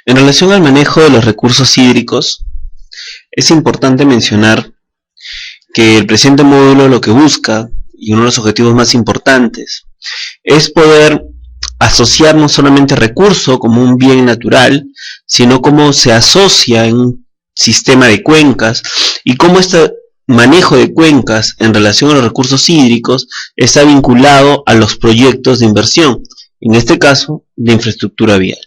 En relación al manejo de los recursos hídricos, es importante mencionar que el presente módulo lo que busca, y uno de los objetivos más importantes, es poder asociar no solamente recurso como un bien natural, sino cómo se asocia en un sistema de cuencas y cómo este manejo de cuencas en relación a los recursos hídricos está vinculado a los proyectos de inversión, en este caso de infraestructura vial.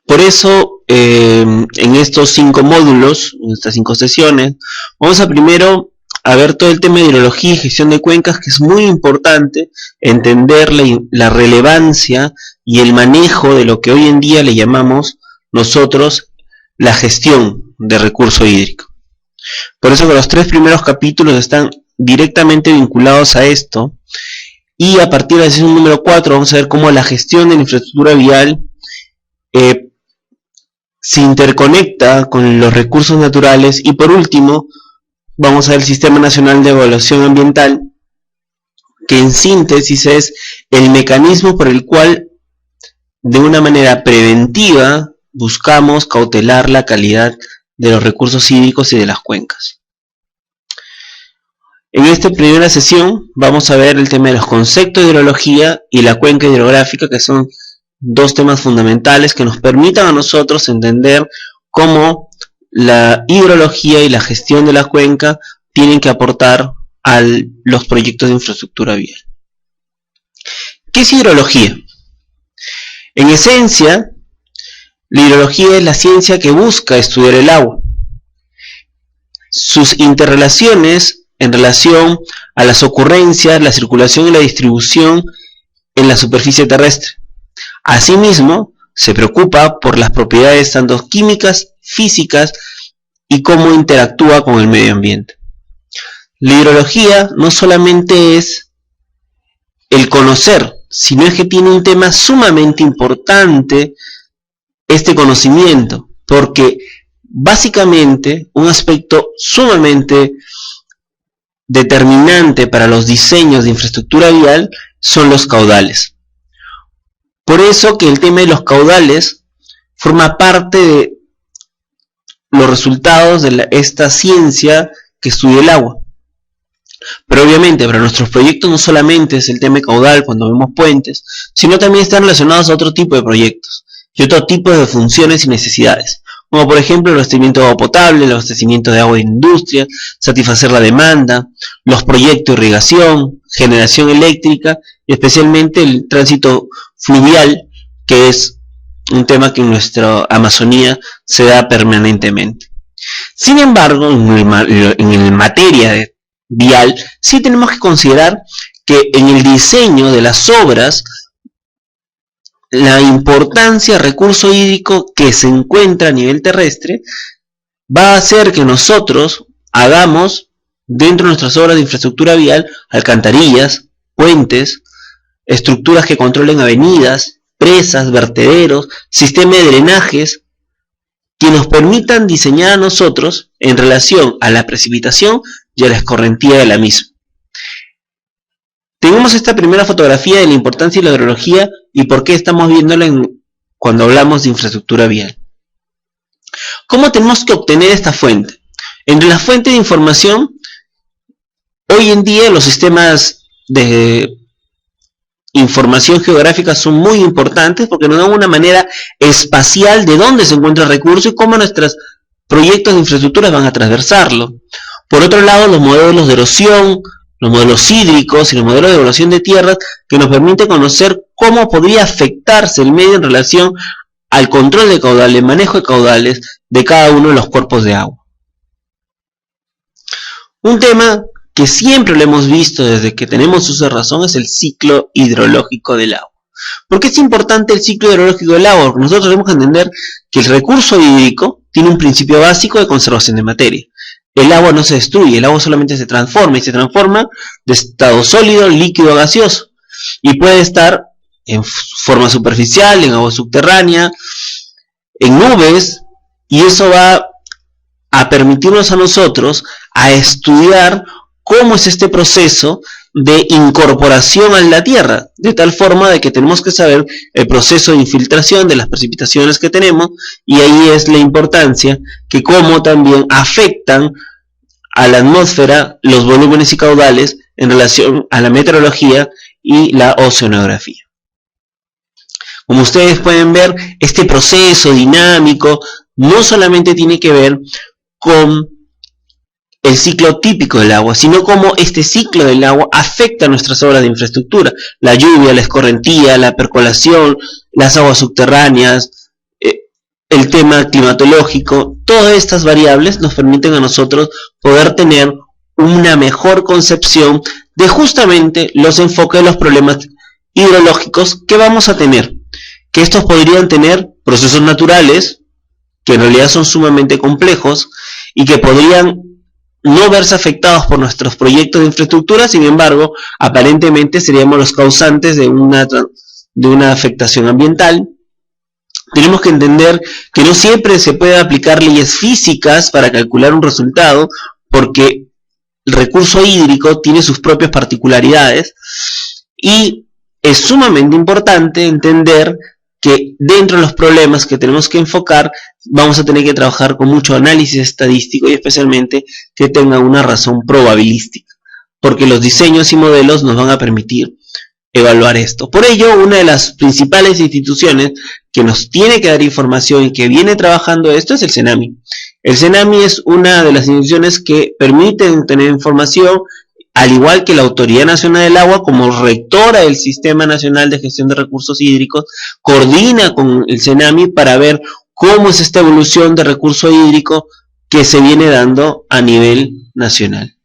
Por eso, en estos 5 módulos, en estas 5 sesiones, vamos a primero a ver todo el tema de hidrología y gestión de cuencas, que es muy importante entender la relevancia y el manejo de lo que hoy en día le llamamos nosotros la gestión de recurso hídrico. Por eso que los 3 primeros capítulos están directamente vinculados a esto, y a partir de la sesión número 4 vamos a ver cómo la gestión de la infraestructura vial se interconecta con los recursos naturales, y por último vamos a ver el Sistema Nacional de Evaluación Ambiental, que en síntesis es el mecanismo por el cual de una manera preventiva buscamos cautelar la calidad de los recursos hídricos y de las cuencas. En esta primera sesión vamos a ver el tema de los conceptos de hidrología y la cuenca hidrográfica, que son 2 temas fundamentales que nos permitan a nosotros entender cómo la hidrología y la gestión de la cuenca tienen que aportar a los proyectos de infraestructura vial. ¿Qué es hidrología? En esencia, la hidrología es la ciencia que busca estudiar el agua, sus interrelaciones en relación a las ocurrencias, la circulación y la distribución en la superficie terrestre. Asimismo, se preocupa por las propiedades tanto químicas, físicas y cómo interactúa con el medio ambiente. La hidrología no solamente es el conocer, sino es que tiene un tema sumamente importante, este conocimiento, porque básicamente un aspecto sumamente determinante para los diseños de infraestructura vial son los caudales. Por eso que el tema de los caudales forma parte de los resultados de esta ciencia que estudia el agua. Pero obviamente para nuestros proyectos no solamente es el tema caudal cuando vemos puentes, sino también están relacionados a otro tipo de proyectos y otro tipo de funciones y necesidades, como por ejemplo el abastecimiento de agua potable, el abastecimiento de agua de industria, satisfacer la demanda, los proyectos de irrigación, generación eléctrica y especialmente el tránsito fluvial, que es un tema que en nuestra Amazonía se da permanentemente. Sin embargo, en materia vial, sí tenemos que considerar que en el diseño de las obras, la importancia del recurso hídrico que se encuentra a nivel terrestre va a hacer que nosotros hagamos dentro de nuestras obras de infraestructura vial alcantarillas, puentes, estructuras que controlen avenidas, presas, vertederos, sistemas de drenajes que nos permitan diseñar a nosotros en relación a la precipitación y a la escorrentía de la misma. Tenemos esta primera fotografía de la importancia de la hidrología y por qué estamos viéndola cuando hablamos de infraestructura vial. ¿Cómo tenemos que obtener esta fuente? Entre las fuentes de información, hoy en día los sistemas de información geográfica son muy importantes porque nos dan una manera espacial de dónde se encuentra el recurso y cómo nuestros proyectos de infraestructura van a transversarlo. Por otro lado, los modelos de erosión, los modelos hídricos y los modelos de evaluación de tierras que nos permiten conocer cómo podría afectarse el medio en relación al control de caudales, manejo de caudales de cada uno de los cuerpos de agua. Un tema que siempre lo hemos visto desde que tenemos uso de razón es el ciclo hidrológico del agua. ¿Por qué es importante el ciclo hidrológico del agua? Porque nosotros tenemos que entender que el recurso hídrico tiene un principio básico de conservación de materia. El agua no se destruye, el agua solamente se transforma, y se transforma de estado sólido, líquido, gaseoso. Y puede estar en forma superficial, en agua subterránea, en nubes, y eso va a permitirnos a nosotros a estudiar cómo es este proceso de incorporación a la tierra, de tal forma de que tenemos que saber el proceso de infiltración de las precipitaciones que tenemos, y ahí es la importancia que cómo también afectan a la atmósfera los volúmenes y caudales en relación a la meteorología y la oceanografía. Como ustedes pueden ver, este proceso dinámico no solamente tiene que ver con el ciclo típico del agua, sino cómo este ciclo del agua afecta nuestras obras de infraestructura, la lluvia, la escorrentía, la percolación, las aguas subterráneas, el tema climatológico. Todas estas variables nos permiten a nosotros poder tener una mejor concepción de justamente los enfoques de los problemas hidrológicos que vamos a tener, que estos podrían tener procesos naturales, que en realidad son sumamente complejos, y que podrían no verse afectados por nuestros proyectos de infraestructura. Sin embargo, aparentemente seríamos los causantes de una afectación ambiental. Tenemos que entender que no siempre se puede aplicar leyes físicas para calcular un resultado, porque el recurso hídrico tiene sus propias particularidades, y es sumamente importante entender que dentro de los problemas que tenemos que enfocar, vamos a tener que trabajar con mucho análisis estadístico, y especialmente que tenga una razón probabilística, porque los diseños y modelos nos van a permitir evaluar esto. Por ello, una de las principales instituciones que nos tiene que dar información y que viene trabajando esto es el CENAMI. El CENAMI es una de las instituciones que permiten tener información, al igual que la Autoridad Nacional del Agua, como rectora del Sistema Nacional de Gestión de Recursos Hídricos, coordina con el CENAMI para ver cómo es esta evolución de recurso hídrico que se viene dando a nivel nacional.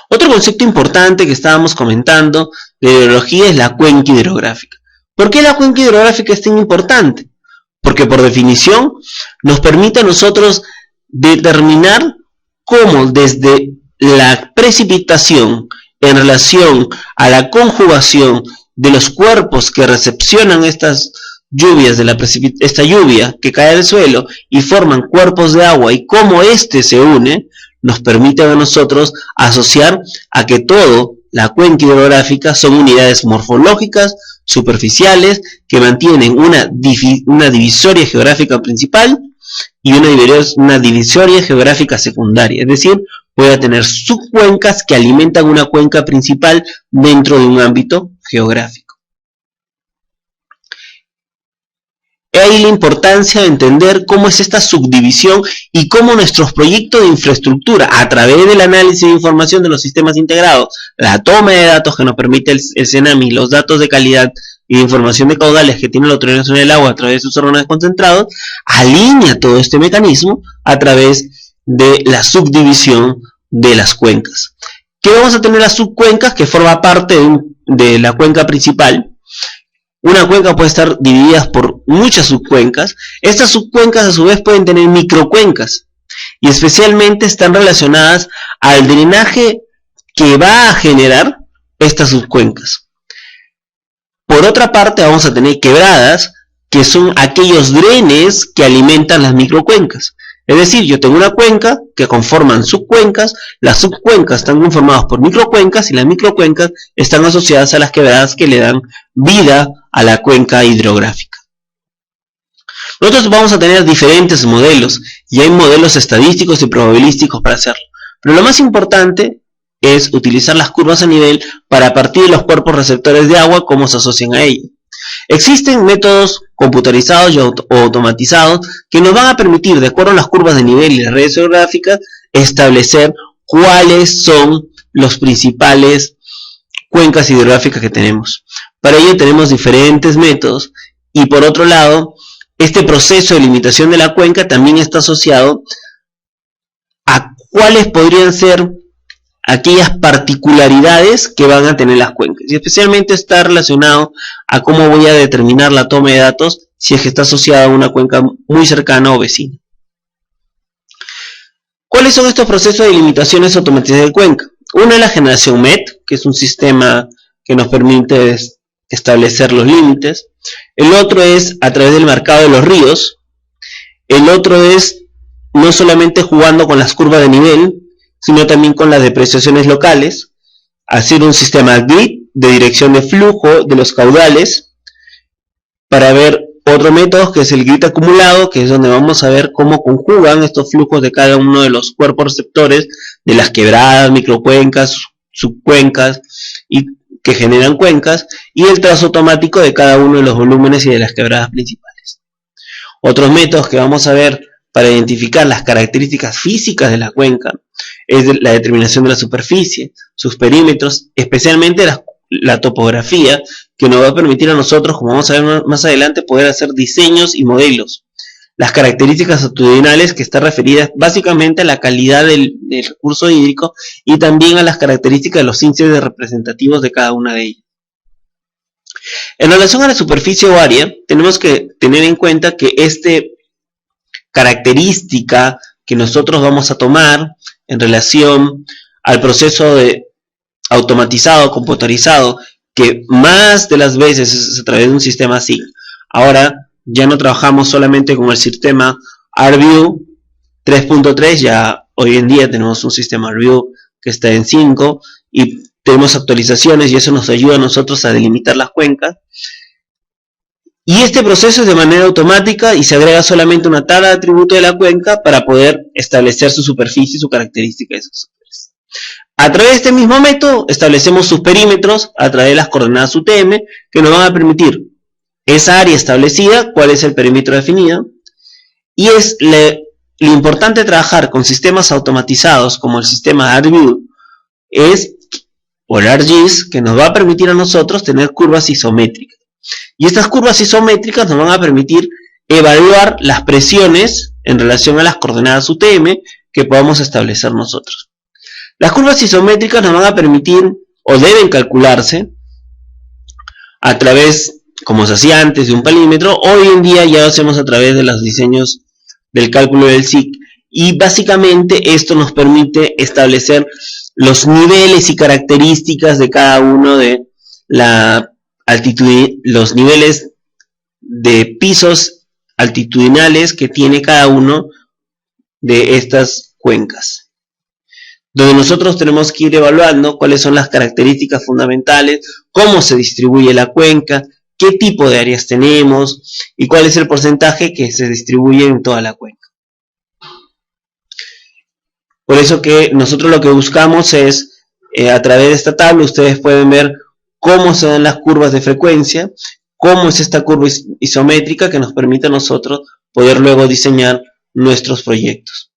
Otro concepto importante que estábamos comentando de hidrología es la cuenca hidrográfica. ¿Por qué la cuenca hidrográfica es tan importante? Porque por definición nos permite a nosotros determinar cómo desde la precipitación en relación a la conjugación de los cuerpos que recepcionan estas lluvias, esta lluvia que cae del suelo y forman cuerpos de agua, y cómo éste se une, nos permite a nosotros asociar a que todo la cuenca hidrográfica son unidades morfológicas, superficiales, que mantienen una divisoria geográfica principal y una divisoria geográfica secundaria, es decir, puede tener subcuencas que alimentan una cuenca principal dentro de un ámbito geográfico. Ahí la importancia de entender cómo es esta subdivisión y cómo nuestros proyectos de infraestructura, a través del análisis de información de los sistemas integrados, la toma de datos que nos permite el CENAMI, los datos de calidad y de información de caudales que tiene la Autoridad Nacional del Agua a través de sus órganos concentrados, alinea todo este mecanismo a través de la subdivisión de las cuencas. ¿Qué vamos a tener las subcuencas? Que forma parte de la cuenca principal. Una cuenca puede estar dividida por muchas subcuencas. Estas subcuencas a su vez pueden tener microcuencas, y especialmente están relacionadas al drenaje que va a generar estas subcuencas. Por otra parte, vamos a tener quebradas, que son aquellos drenes que alimentan las microcuencas. Es decir, yo tengo una cuenca que conforman subcuencas, las subcuencas están conformadas por microcuencas, y las microcuencas están asociadas a las quebradas que le dan vida a la cuenca hidrográfica. Nosotros vamos a tener diferentes modelos, y hay modelos estadísticos y probabilísticos para hacerlo. Pero lo más importante es utilizar las curvas a nivel para partir de los cuerpos receptores de agua, cómo se asocian a ellos. Existen métodos computarizados y automatizados que nos van a permitir, de acuerdo a las curvas de nivel y las redes geográficas, establecer cuáles son los principales cuencas hidrográficas que tenemos. Para ello tenemos diferentes métodos, y por otro lado, este proceso de limitación de la cuenca también está asociado a cuáles podrían ser aquellas particularidades que van a tener las cuencas, y especialmente está relacionado a cómo voy a determinar la toma de datos si es que está asociada a una cuenca muy cercana o vecina. ¿Cuáles son estos procesos de limitaciones automatizadas de cuenca? Una es la generación MET, que es un sistema que nos permite establecer los límites. El otro es a través del marcado de los ríos. El otro es no solamente jugando con las curvas de nivel, sino también con las depreciaciones locales. hacer un sistema grid de dirección de flujo de los caudales, para ver otro método que es el grid acumulado, que es donde vamos a ver cómo conjugan estos flujos de cada uno de los cuerpos receptores de las quebradas, microcuencas, subcuencas y que generan cuencas, y el trazo automático de cada uno de los volúmenes y de las quebradas principales. Otros métodos que vamos a ver para identificar las características físicas de la cuenca es la determinación de la superficie, sus perímetros, especialmente la topografía, que nos va a permitir a nosotros, como vamos a ver más adelante, poder hacer diseños y modelos. Las características altitudinales, que está referidas básicamente a la calidad del recurso hídrico y también a las características de los índices representativos de cada una de ellas. En relación a la superficie o área, tenemos que tener en cuenta que esta característica que nosotros vamos a tomar en relación al proceso de automatizado, computarizado, que más de las veces es a través de un sistema SIG. Ahora ya no trabajamos solamente con el sistema ArcView 3.3, ya hoy en día tenemos un sistema ArcView que está en 5 y tenemos actualizaciones y eso nos ayuda a nosotros a delimitar las cuencas. Y este proceso es de manera automática y se agrega solamente una tabla de atributos de la cuenca para poder establecer su superficie y su característica de sus superficies. A través de este mismo método establecemos sus perímetros a través de las coordenadas UTM, que nos van a permitir esa área establecida, cuál es el perímetro definido, y es lo importante de trabajar con sistemas automatizados como el sistema ArcView o el ArcGIS, que nos va a permitir a nosotros tener curvas isométricas. Y estas curvas isométricas nos van a permitir evaluar las presiones en relación a las coordenadas UTM que podamos establecer nosotros. Las curvas isométricas nos van a permitir o deben calcularse a través, como se hacía antes, de un palímetro. Hoy en día ya lo hacemos a través de los diseños del cálculo del SIG, y básicamente esto nos permite establecer los niveles y características de cada uno de la altitud, los niveles de pisos altitudinales que tiene cada uno de estas cuencas, donde nosotros tenemos que ir evaluando cuáles son las características fundamentales, cómo se distribuye la cuenca, qué tipo de áreas tenemos y cuál es el porcentaje que se distribuye en toda la cuenca. Por eso que nosotros lo que buscamos es, a través de esta tabla, ustedes pueden ver cómo se dan las curvas de frecuencia, cómo es esta curva isométrica que nos permite a nosotros poder luego diseñar nuestros proyectos.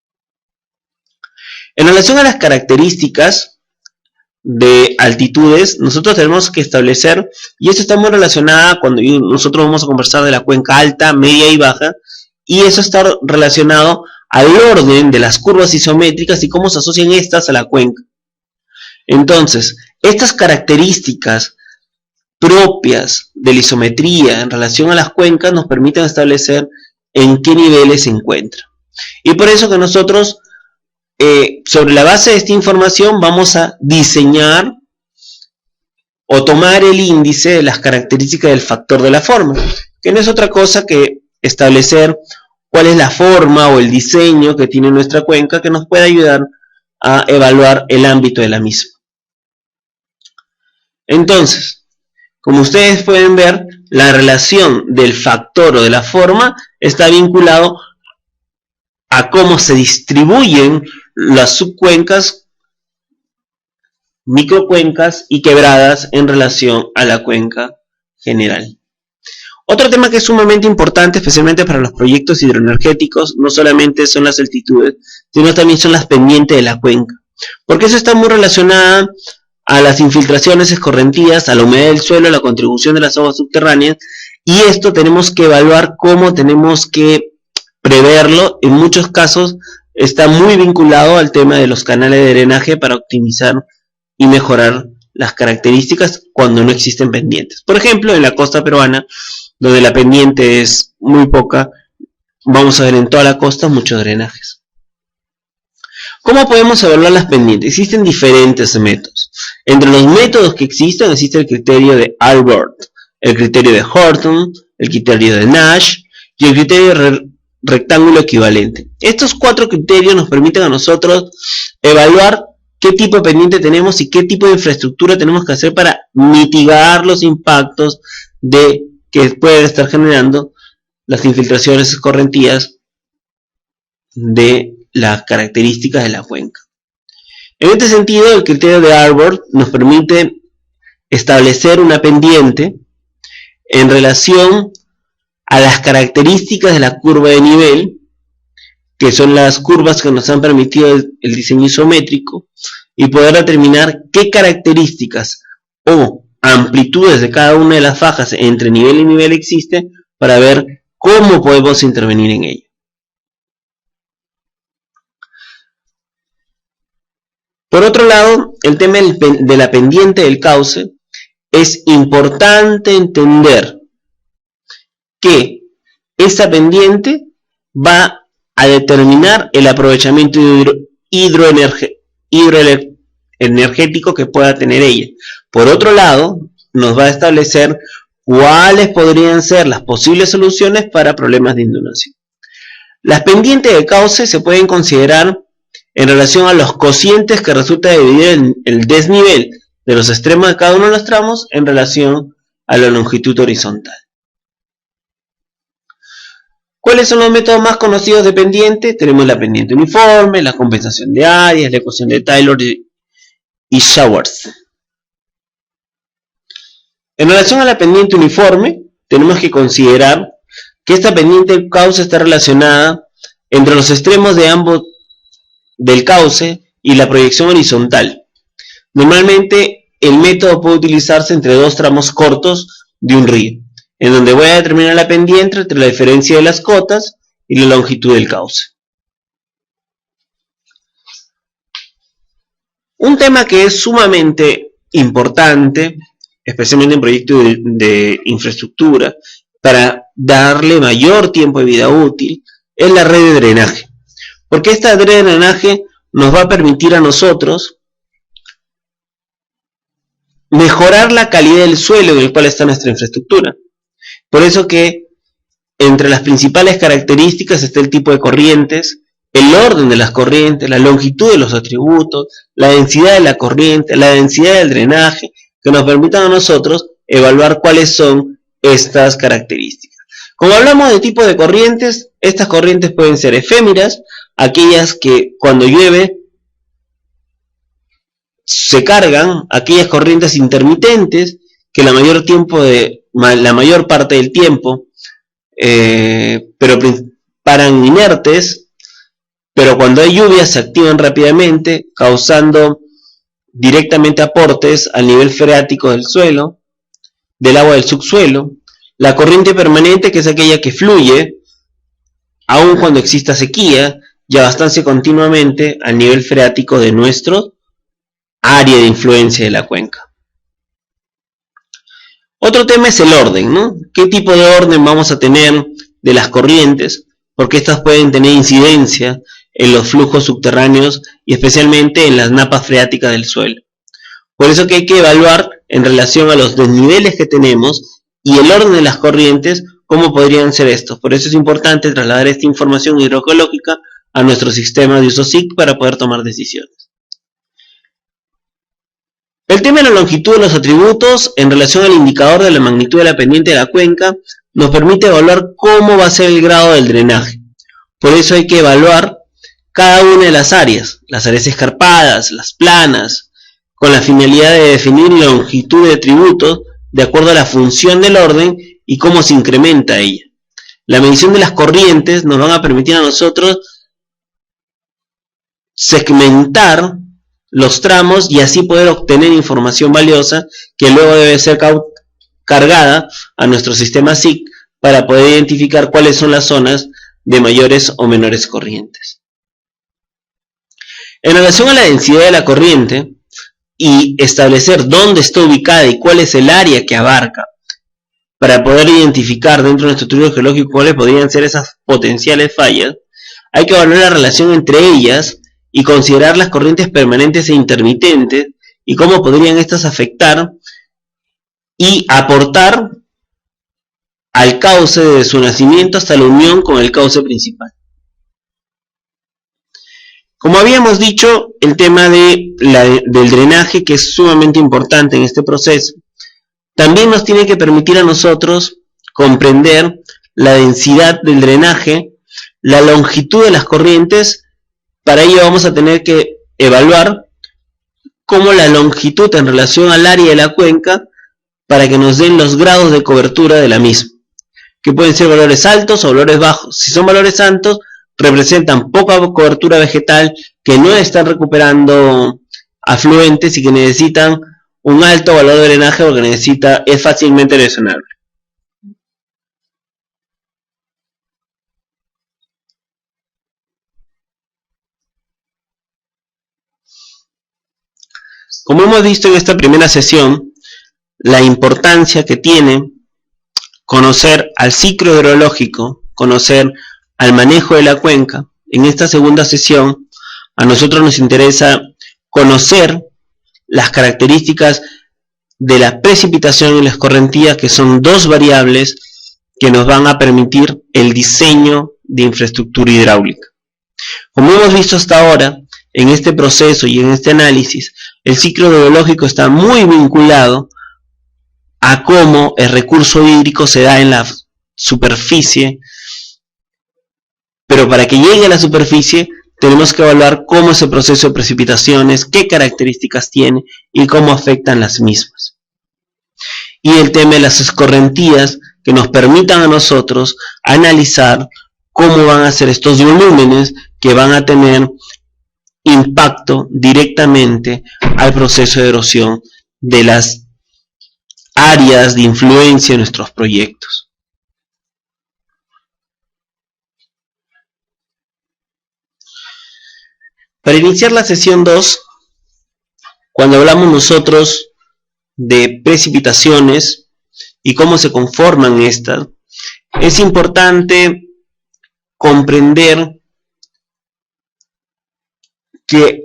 En relación a las características de altitudes, nosotros tenemos que establecer, y esto está muy relacionado cuando nosotros vamos a conversar de la cuenca alta, media y baja, y eso está relacionado al orden de las curvas isométricas y cómo se asocian estas a la cuenca. Entonces, estas características propias de la isometría en relación a las cuencas nos permiten establecer en qué niveles se encuentran. Y por eso que nosotros, sobre la base de esta información, vamos a diseñar o tomar el índice de las características del factor de la forma, que no es otra cosa que establecer cuál es la forma o el diseño que tiene nuestra cuenca, que nos puede ayudar a evaluar el ámbito de la misma. Entonces, como ustedes pueden ver, la relación del factor o de la forma está vinculado a cómo se distribuyen las subcuencas, microcuencas y quebradas en relación a la cuenca general. Otro tema que es sumamente importante, especialmente para los proyectos hidroenergéticos, no solamente son las altitudes, sino también son las pendientes de la cuenca, porque eso está muy relacionada a las infiltraciones escorrentidas, a la humedad del suelo, a la contribución de las aguas subterráneas, y esto tenemos que evaluar cómo tenemos que preverlo. En muchos casos está muy vinculado al tema de los canales de drenaje para optimizar y mejorar las características cuando no existen pendientes. Por ejemplo, en la costa peruana, donde la pendiente es muy poca, vamos a ver en toda la costa muchos drenajes. ¿Cómo podemos evaluar las pendientes? Existen diferentes métodos. Entre los métodos que existen, existe el criterio de Albert, el criterio de Horton, el criterio de Nash y el criterio de rectángulo equivalente. Estos 4 criterios nos permiten a nosotros evaluar qué tipo de pendiente tenemos y qué tipo de infraestructura tenemos que hacer para mitigar los impactos que pueden estar generando las infiltraciones escorrentías de las características de la cuenca. En este sentido, el criterio de Arbor nos permite establecer una pendiente en relación a las características de la curva de nivel, que son las curvas que nos han permitido el diseño isométrico, y poder determinar qué características o amplitudes de cada una de las fajas entre nivel y nivel existe para ver cómo podemos intervenir en ella. Por otro lado, el tema de la pendiente del cauce, es importante entender que esta pendiente va a determinar el aprovechamiento hidroenergético que pueda tener ella. Por otro lado, nos va a establecer cuáles podrían ser las posibles soluciones para problemas de inundación. Las pendientes de cauce se pueden considerar en relación a los cocientes que resulta dividir el desnivel de los extremos de cada uno de los tramos en relación a la longitud horizontal. ¿Cuáles son los métodos más conocidos de pendiente? Tenemos la pendiente uniforme, la compensación de áreas, la ecuación de Taylor y Showers. En relación a la pendiente uniforme, tenemos que considerar que esta pendiente del cauce está relacionada entre los extremos de ambos del cauce y la proyección horizontal. Normalmente el método puede utilizarse entre dos tramos cortos de un río, en donde voy a determinar la pendiente entre la diferencia de las cotas y la longitud del cauce. Un tema que es sumamente importante, especialmente en proyectos de infraestructura, para darle mayor tiempo de vida útil, es la red de drenaje. Porque esta red de drenaje nos va a permitir a nosotros mejorar la calidad del suelo en el cual está nuestra infraestructura. Por eso que entre las principales características está el tipo de corrientes, el orden de las corrientes, la longitud de los atributos, la densidad de la corriente, la densidad del drenaje, que nos permitan a nosotros evaluar cuáles son estas características. Como hablamos de tipo de corrientes, estas corrientes pueden ser efémeras, aquellas que cuando llueve se cargan, aquellas corrientes intermitentes que la mayor parte del tiempo pero paran inertes, pero cuando hay lluvias se activan rápidamente, causando directamente aportes al nivel freático del suelo, del agua del subsuelo. La corriente permanente, que es aquella que fluye aun cuando exista sequía y abastanza continuamente al nivel freático de nuestro área de influencia de la cuenca. Otro tema es el orden, ¿no? ¿Qué tipo de orden vamos a tener de las corrientes? Porque estas pueden tener incidencia en los flujos subterráneos y especialmente en las napas freáticas del suelo. Por eso que hay que evaluar en relación a los desniveles que tenemos y el orden de las corrientes, cómo podrían ser estos. Por eso es importante trasladar esta información hidrogeológica a nuestro sistema de uso SIC para poder tomar decisiones. El tema de la longitud de los atributos en relación al indicador de la magnitud de la pendiente de la cuenca nos permite evaluar cómo va a ser el grado del drenaje. Por eso hay que evaluar cada una de las áreas escarpadas, las planas, con la finalidad de definir la longitud de atributos de acuerdo a la función del orden y cómo se incrementa ella. La medición de las corrientes nos van a permitir a nosotros segmentar los tramos y así poder obtener información valiosa que luego debe ser cargada a nuestro sistema SIC para poder identificar cuáles son las zonas de mayores o menores corrientes. En relación a la densidad de la corriente y establecer dónde está ubicada y cuál es el área que abarca, para poder identificar dentro de nuestro estudio geológico cuáles podrían ser esas potenciales fallas, hay que evaluar la relación entre ellas y considerar las corrientes permanentes e intermitentes y cómo podrían estas afectar y aportar al cauce desde su nacimiento hasta la unión con el cauce principal. Como habíamos dicho, el tema del drenaje, que es sumamente importante en este proceso, también nos tiene que permitir a nosotros comprender la densidad del drenaje, la longitud de las corrientes. Para ello vamos a tener que evaluar cómo la longitud en relación al área de la cuenca, para que nos den los grados de cobertura de la misma, que pueden ser valores altos o valores bajos. Si son valores altos, representan poca cobertura vegetal, que no están recuperando afluentes y que necesitan un alto valor de drenaje, porque es fácilmente erosionable. Como hemos visto en esta primera sesión, la importancia que tiene conocer al ciclo hidrológico, conocer al manejo de la cuenca. En esta segunda sesión, a nosotros nos interesa conocer las características de la precipitación y la escorrentía, que son dos variables que nos van a permitir el diseño de infraestructura hidráulica. Como hemos visto hasta ahora, en este proceso y en este análisis, el ciclo hidrológico está muy vinculado a cómo el recurso hídrico se da en la superficie, pero para que llegue a la superficie tenemos que evaluar cómo es el proceso de precipitaciones, qué características tiene y cómo afectan las mismas. Y el tema de las escorrentías, que nos permitan a nosotros analizar cómo van a ser estos volúmenes que van a tener impacto directamente al proceso de erosión de las áreas de influencia de nuestros proyectos. Para iniciar la sesión 2, cuando hablamos nosotros de precipitaciones y cómo se conforman estas, es importante comprender que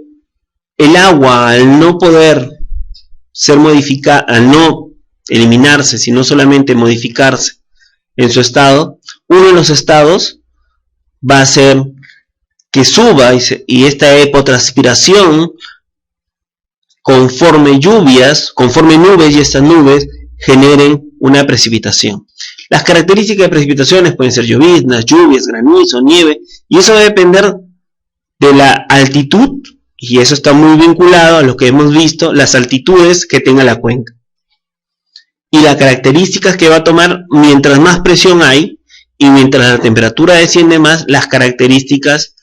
el agua, al no poder ser modificada, al no eliminarse, sino solamente modificarse en su estado, uno de los estados va a ser que suba, y esta evapotranspiración conforme nubes, y estas nubes generen una precipitación. Las características de precipitaciones pueden ser lloviznas, lluvias, granizo, nieve, y eso va a depender de la altitud, y eso está muy vinculado a lo que hemos visto, las altitudes que tenga la cuenca. Y las características que va a tomar mientras más presión hay, y mientras la temperatura desciende más, las características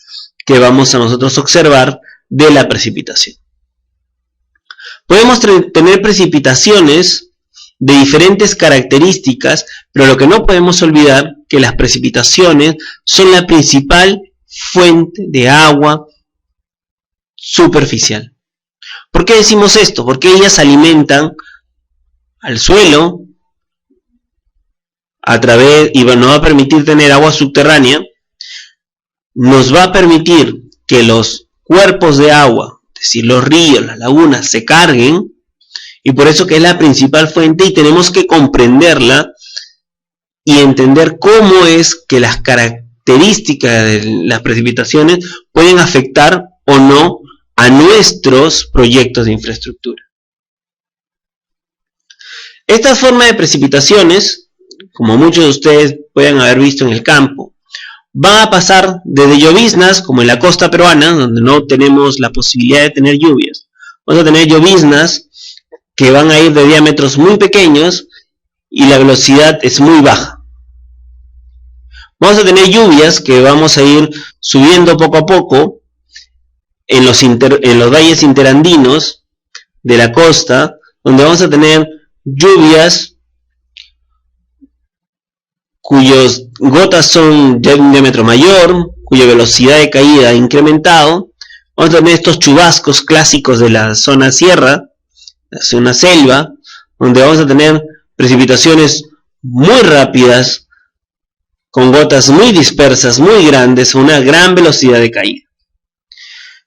que vamos a nosotros observar de la precipitación. Podemos tener precipitaciones de diferentes características, pero lo que no podemos olvidar que las precipitaciones son la principal fuente de agua superficial. ¿Por qué decimos esto? Porque ellas alimentan al suelo a través, y nos va a permitir tener agua subterránea, nos va a permitir que los cuerpos de agua, es decir, los ríos, las lagunas, se carguen, y por eso que es la principal fuente, y tenemos que comprenderla y entender cómo es que las características de las precipitaciones pueden afectar o no a nuestros proyectos de infraestructura. Esta forma de precipitaciones, como muchos de ustedes pueden haber visto en el campo, van a pasar desde lloviznas, como en la costa peruana, donde no tenemos la posibilidad de tener lluvias. Vamos a tener lloviznas que van a ir de diámetros muy pequeños y la velocidad es muy baja. Vamos a tener lluvias que vamos a ir subiendo poco a poco en los valles interandinos de la costa, donde vamos a tener lluvias cuyas gotas son de un diámetro mayor, cuya velocidad de caída ha incrementado. Vamos a tener estos chubascos clásicos de la zona sierra, la zona selva, donde vamos a tener precipitaciones muy rápidas, con gotas muy dispersas, muy grandes, a una gran velocidad de caída.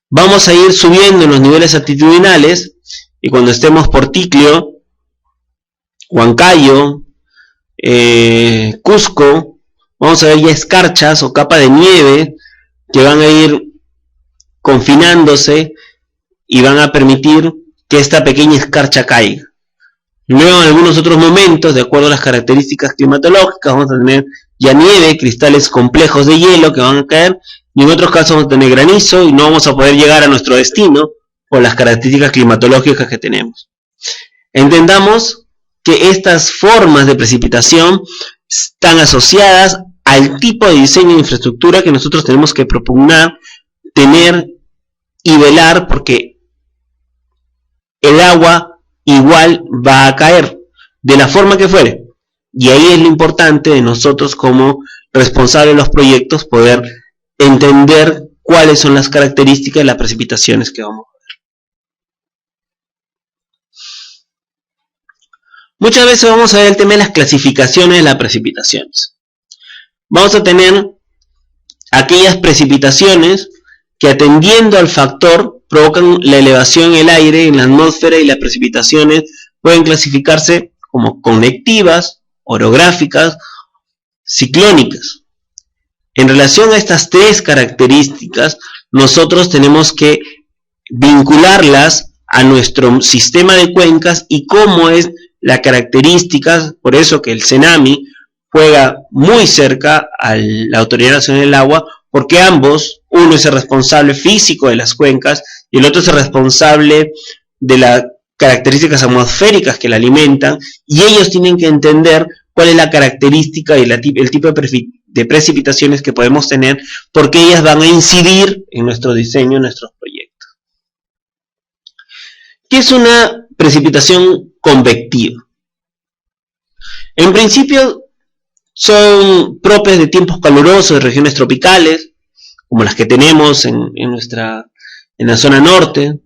Vamos a ir subiendo en los niveles altitudinales, y cuando estemos por Ticlio, Huancayo, Cusco, vamos a ver ya escarchas o capa de nieve que van a ir confinándose y van a permitir que esta pequeña escarcha caiga. Luego, en algunos otros momentos, de acuerdo a las características climatológicas, vamos a tener ya nieve, cristales complejos de hielo que van a caer, y en otros casos vamos a tener granizo y no vamos a poder llegar a nuestro destino por las características climatológicas que tenemos. Entendamos que estas formas de precipitación están asociadas al tipo de diseño de infraestructura que nosotros tenemos que propugnar, tener y velar, porque el agua igual va a caer de la forma que fuere, y ahí es lo importante de nosotros como responsables de los proyectos poder entender cuáles son las características de las precipitaciones que vamos a ver. Muchas veces vamos a ver el tema de las clasificaciones de las precipitaciones. Vamos a tener aquellas precipitaciones que, atendiendo al factor, provocan la elevación en el aire, en la atmósfera, y las precipitaciones pueden clasificarse como convectivas, orográficas, ciclónicas. En relación a estas tres características, nosotros tenemos que vincularlas a nuestro sistema de cuencas y cómo es la característica. Por eso que el CENAMI juega muy cerca a la Autoridad Nacional del Agua, porque ambos, uno es el responsable físico de las cuencas y el otro es el responsable de las características atmosféricas que la alimentan, y ellos tienen que entender cuál es la característica y el tipo de precipitaciones que podemos tener, porque ellas van a incidir en nuestro diseño, en nuestros proyectos. ¿Qué es una precipitación convectiva? En principio son propias de tiempos calurosos de regiones tropicales, como las que tenemos en la zona norte,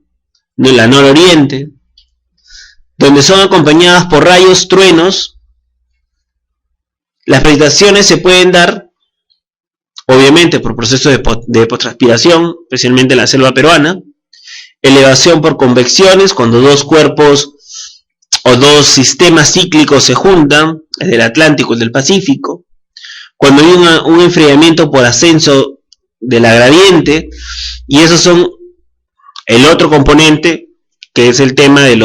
en la nororiente, donde son acompañadas por rayos, truenos. Las precipitaciones se pueden dar, obviamente, por procesos de evapotranspiración, especialmente en la selva peruana, elevación por convecciones, cuando dos cuerpos o dos sistemas cíclicos se juntan, el del Atlántico y el del Pacífico, cuando hay un enfriamiento por ascenso de la gradiente, y esos son el otro componente, que es el tema de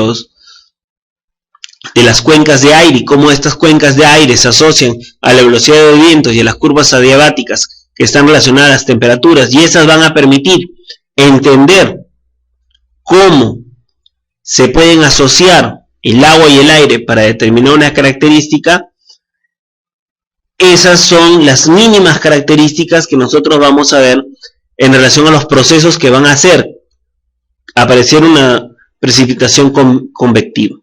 las cuencas de aire, y cómo estas cuencas de aire se asocian a la velocidad de vientos y a las curvas adiabáticas que están relacionadas a las temperaturas, y esas van a permitir entender cómo se pueden asociar el agua y el aire para determinar una característica. Esas son las mínimas características que nosotros vamos a ver en relación a los procesos que van a hacer aparecer una precipitación convectiva.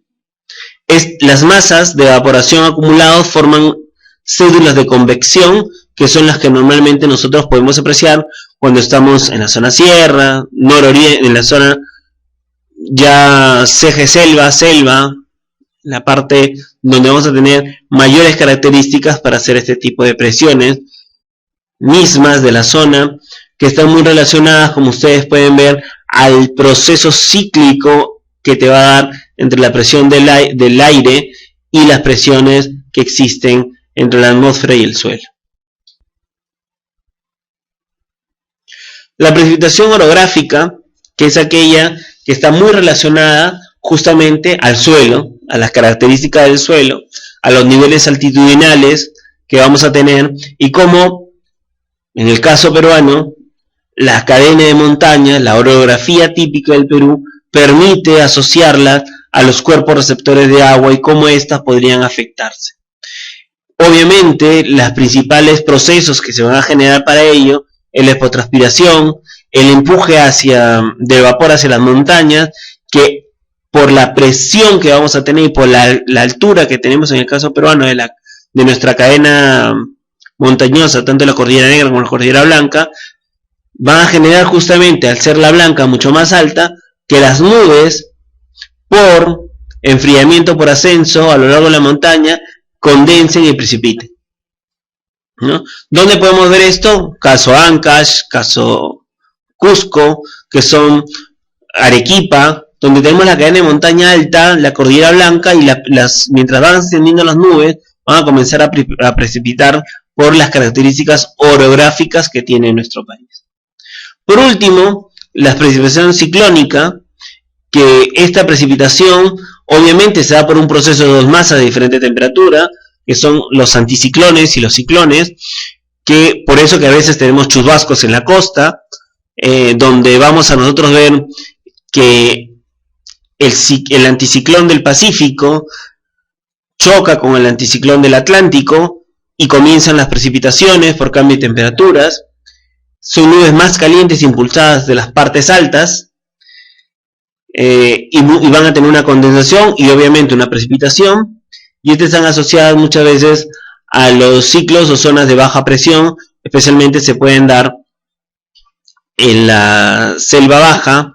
Las masas de evaporación acumuladas forman cédulas de convección, que son las que normalmente nosotros podemos apreciar cuando estamos en la zona sierra, nororiente, en la zona ya ceje selva, la parte donde vamos a tener mayores características para hacer este tipo de presiones mismas de la zona, que están muy relacionadas, como ustedes pueden ver, al proceso cíclico que te va a dar entre la presión del aire y las presiones que existen entre la atmósfera y el suelo. La precipitación orográfica, que es aquella que está muy relacionada justamente al suelo, a las características del suelo, a los niveles altitudinales que vamos a tener, y como en el caso peruano, la cadena de montañas, la orografía típica del Perú, permite asociarla a los cuerpos receptores de agua y cómo éstas podrían afectarse. Obviamente, los principales procesos que se van a generar para ello es la evapotranspiración, el empuje del vapor hacia las montañas, que por la presión que vamos a tener y por la altura que tenemos en el caso peruano de nuestra cadena montañosa, tanto la Cordillera Negra como la Cordillera Blanca, van a generar justamente, al ser la blanca mucho más alta, que las nubes, por enfriamiento por ascenso a lo largo de la montaña, condensen y precipiten, ¿no? ¿Dónde podemos ver esto? Caso Ancash, caso Cusco, que son Arequipa, donde tenemos la cadena de montaña alta, la Cordillera Blanca, y mientras van ascendiendo las nubes, van a comenzar a precipitar por las características orográficas que tiene nuestro país. Por último, la precipitación ciclónica, que esta precipitación obviamente se da por un proceso de dos masas de diferente temperatura, que son los anticiclones y los ciclones, que por eso que a veces tenemos chubascos en la costa, donde vamos a nosotros ver que el anticiclón del Pacífico choca con el anticiclón del Atlántico y comienzan las precipitaciones por cambio de temperaturas. Son nubes más calientes impulsadas de las partes altas y van a tener una condensación y obviamente una precipitación, y estas están asociadas muchas veces a los ciclos o zonas de baja presión, especialmente se pueden dar en la selva baja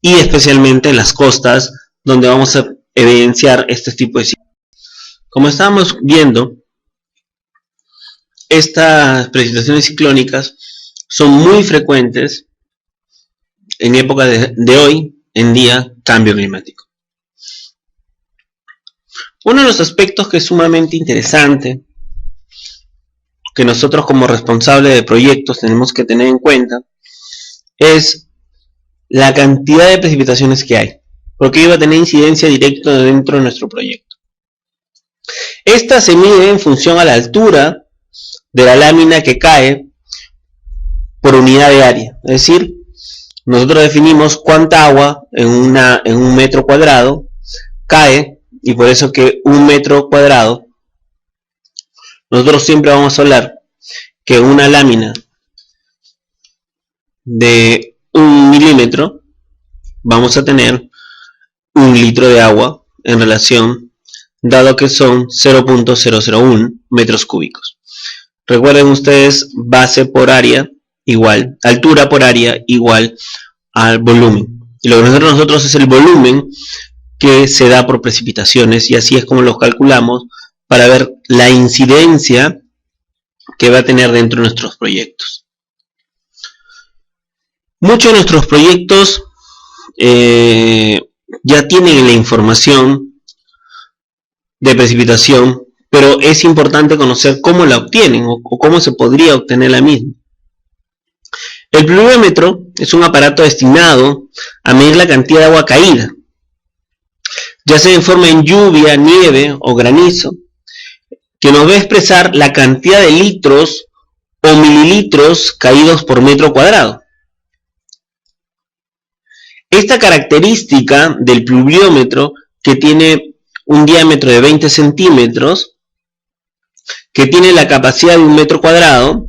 y especialmente en las costas, donde vamos a evidenciar este tipo de ciclos. Como estábamos viendo, estas precipitaciones ciclónicas son muy frecuentes en época de hoy en día cambio climático. Uno de los aspectos que es sumamente interesante, que nosotros como responsables de proyectos tenemos que tener en cuenta, es la cantidad de precipitaciones que hay, porque iba a tener incidencia directa dentro de nuestro proyecto. Esta se mide en función a la altura de la lámina que cae por unidad de área. Es decir, nosotros definimos cuánta agua en un metro cuadrado cae, y por eso que un metro cuadrado, nosotros siempre vamos a hablar que una lámina de 1 milímetro vamos a tener 1 litro de agua en relación, dado que son 0.001 metros cúbicos. Recuerden ustedes, base por área igual, altura por área igual al volumen. Y lo que nosotros es el volumen que se da por precipitaciones, y así es como los calculamos para ver la incidencia que va a tener dentro de nuestros proyectos. Muchos de nuestros proyectos ya tienen la información de precipitación, pero es importante conocer cómo la obtienen o cómo se podría obtener la misma. El pluviómetro es un aparato destinado a medir la cantidad de agua caída, ya sea en forma de lluvia, nieve o granizo, que nos va a expresar la cantidad de litros o mililitros caídos por metro cuadrado. Esta característica del pluviómetro, que tiene un diámetro de 20 centímetros, que tiene la capacidad de 1 metro cuadrado,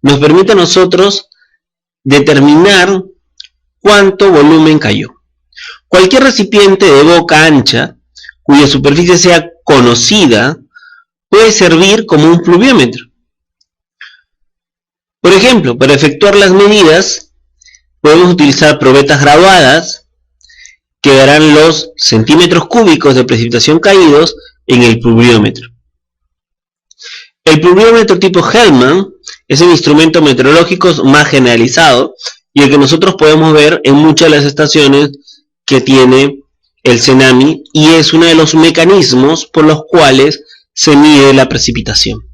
nos permite a nosotros determinar cuánto volumen cayó. Cualquier recipiente de boca ancha, cuya superficie sea conocida, puede servir como un pluviómetro. Por ejemplo, para efectuar las medidas, podemos utilizar probetas graduadas que darán los centímetros cúbicos de precipitación caídos en el pluviómetro. El pluviómetro tipo Hellman es el instrumento meteorológico más generalizado y el que nosotros podemos ver en muchas de las estaciones que tiene el CENAMI, y es uno de los mecanismos por los cuales se mide la precipitación.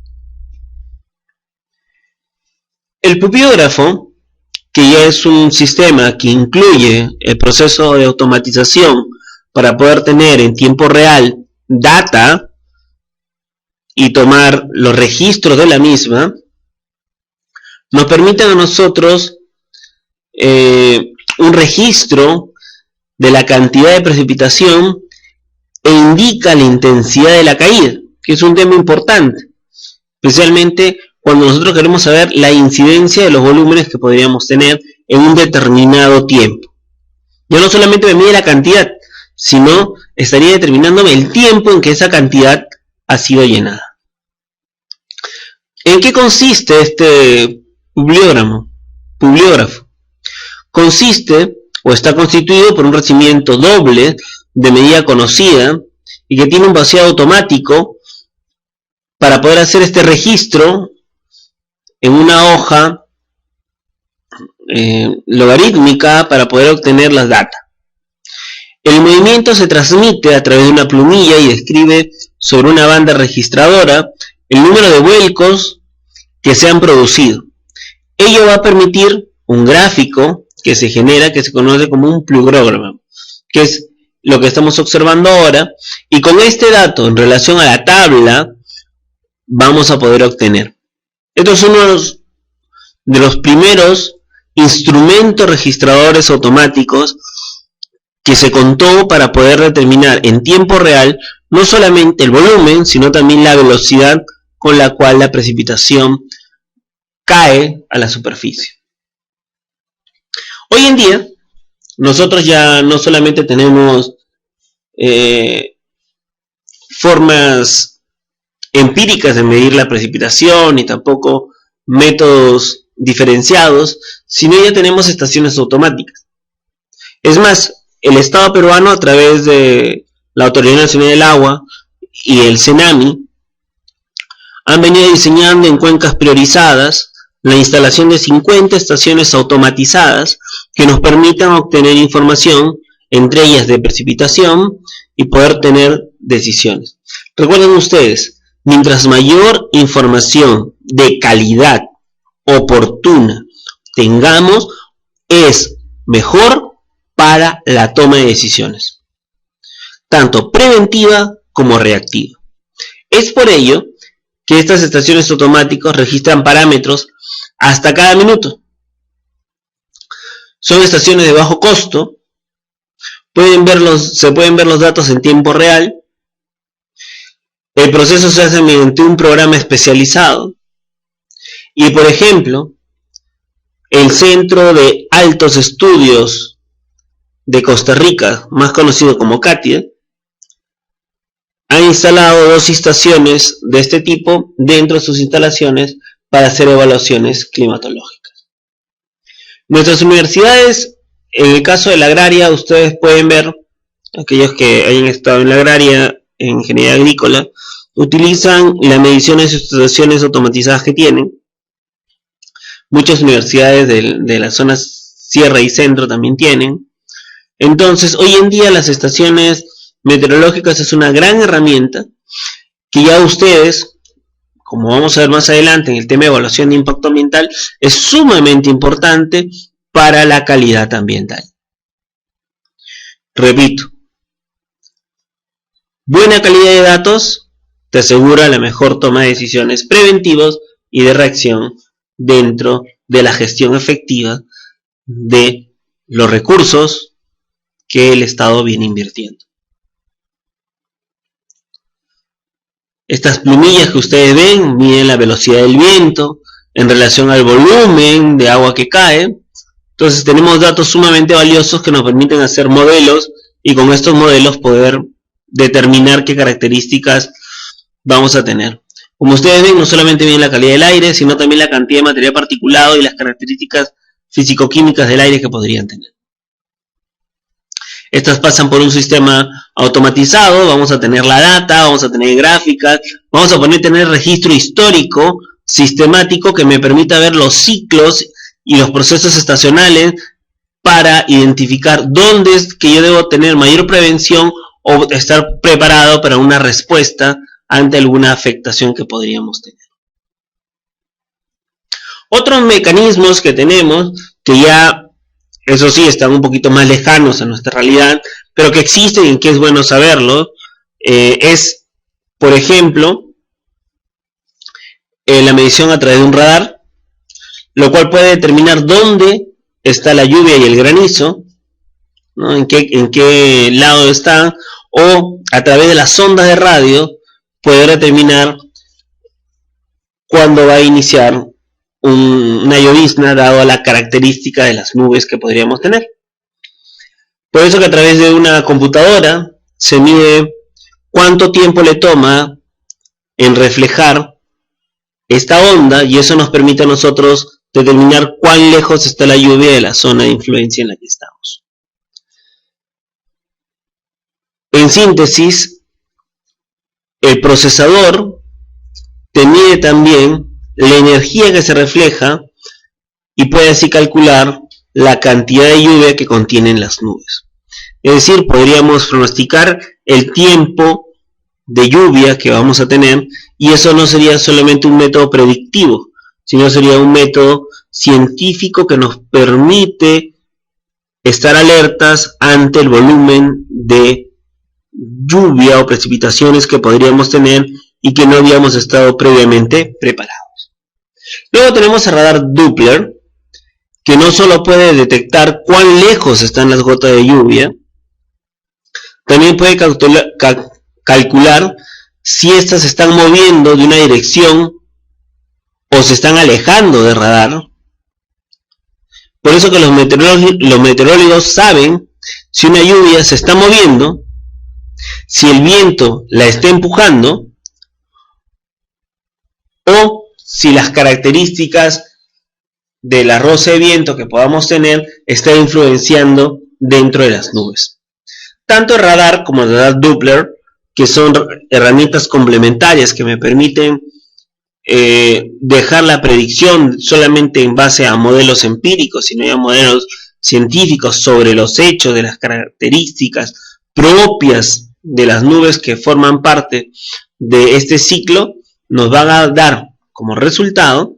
El pluviógrafo, que ya es un sistema que incluye el proceso de automatización para poder tener en tiempo real data y tomar los registros de la misma, nos permiten a nosotros un registro de la cantidad de precipitación e indica la intensidad de la caída, que es un tema importante, especialmente cuando nosotros queremos saber la incidencia de los volúmenes que podríamos tener en un determinado tiempo. Ya no solamente me mide la cantidad, sino estaría determinándome el tiempo en que esa cantidad ha sido llenada. ¿En qué consiste este pluviógrafo? Consiste o está constituido por un recipiente doble de medida conocida y que tiene un vaciado automático para poder hacer este registro en una hoja logarítmica para poder obtener las datas. El movimiento se transmite a través de una plumilla y describe sobre una banda registradora el número de vuelcos que se han producido. Ello va a permitir un gráfico que se genera, que se conoce como un plugrograma, que es lo que estamos observando ahora, y con este dato en relación a la tabla vamos a poder obtener. Esto es uno de los primeros instrumentos registradores automáticos que se contó para poder determinar en tiempo real no solamente el volumen, sino también la velocidad con la cual la precipitación cae a la superficie. Hoy en día, nosotros ya no solamente tenemos formas empíricas de medir la precipitación, ni tampoco métodos diferenciados, sino ya tenemos estaciones automáticas. Es más, el Estado peruano, a través de la Autoridad Nacional del Agua y el CENAMI, han venido diseñando en cuencas priorizadas la instalación de 50 estaciones automatizadas que nos permitan obtener información, entre ellas de precipitación, y poder tener decisiones. Recuerden ustedes, mientras mayor información de calidad oportuna tengamos, es mejor para la toma de decisiones, tanto preventiva como reactiva. Es por ello que estas estaciones automáticas registran parámetros hasta cada minuto. Son estaciones de bajo costo, se pueden ver los datos en tiempo real. El proceso se hace mediante un programa especializado. Y por ejemplo, el Centro de Altos Estudios de Costa Rica, más conocido como CATIA, ha instalado 2 estaciones de este tipo dentro de sus instalaciones para hacer evaluaciones climatológicas. Nuestras universidades, en el caso de la agraria, ustedes pueden ver, aquellos que hayan estado en la agraria, en ingeniería agrícola, utilizan las mediciones y estaciones automatizadas que tienen. Muchas universidades de las zonas sierra y centro también tienen. Entonces, hoy en día las estaciones meteorológicas es una gran herramienta que ya ustedes, como vamos a ver más adelante en el tema de evaluación de impacto ambiental, es sumamente importante para la calidad ambiental. Repito, buena calidad de datos te asegura la mejor toma de decisiones preventivas y de reacción dentro de la gestión efectiva de los recursos que el Estado viene invirtiendo. Estas plumillas que ustedes ven miden la velocidad del viento en relación al volumen de agua que cae. Entonces tenemos datos sumamente valiosos que nos permiten hacer modelos y con estos modelos poder determinar qué características vamos a tener. Como ustedes ven, no solamente miden la calidad del aire, sino también la cantidad de material particulado y las características físico-químicas del aire que podrían tener. Estas pasan por un sistema automatizado, vamos a tener la data, vamos a tener gráficas, vamos a tener registro histórico, sistemático, que me permita ver los ciclos y los procesos estacionales para identificar dónde es que yo debo tener mayor prevención o estar preparado para una respuesta ante alguna afectación que podríamos tener. Otros mecanismos que tenemos, que ya eso sí, están un poquito más lejanos a nuestra realidad, pero que existen y que es bueno saberlo, es, por ejemplo, la medición a través de un radar, lo cual puede determinar dónde está la lluvia y el granizo, ¿no? en qué lado está, o a través de las ondas de radio, poder determinar cuándo va a iniciar una llovizna dado a la característica de las nubes que podríamos tener. Por eso que a través de una computadora se mide cuánto tiempo le toma en reflejar esta onda, y eso nos permite a nosotros determinar cuán lejos está la lluvia de la zona de influencia en la que estamos. En síntesis, el procesador te mide también la energía que se refleja y puede así calcular la cantidad de lluvia que contienen las nubes. Es decir, podríamos pronosticar el tiempo de lluvia que vamos a tener, y eso no sería solamente un método predictivo, sino sería un método científico que nos permite estar alertas ante el volumen de lluvia o precipitaciones que podríamos tener y que no habíamos estado previamente preparados. Luego tenemos el radar Doppler, que no solo puede detectar cuán lejos están las gotas de lluvia, también puede calcular si éstas se están moviendo de una dirección o se están alejando del radar. Por eso que los meteorólogos saben si una lluvia se está moviendo, si el viento la está empujando, o si las características de la roce de viento que podamos tener está influenciando dentro de las nubes. Tanto el radar como el radar Doppler, que son herramientas complementarias que me permiten dejar la predicción solamente en base a modelos empíricos, sino a modelos científicos sobre los hechos, de las características propias de las nubes que forman parte de este ciclo, nos van a dar como resultado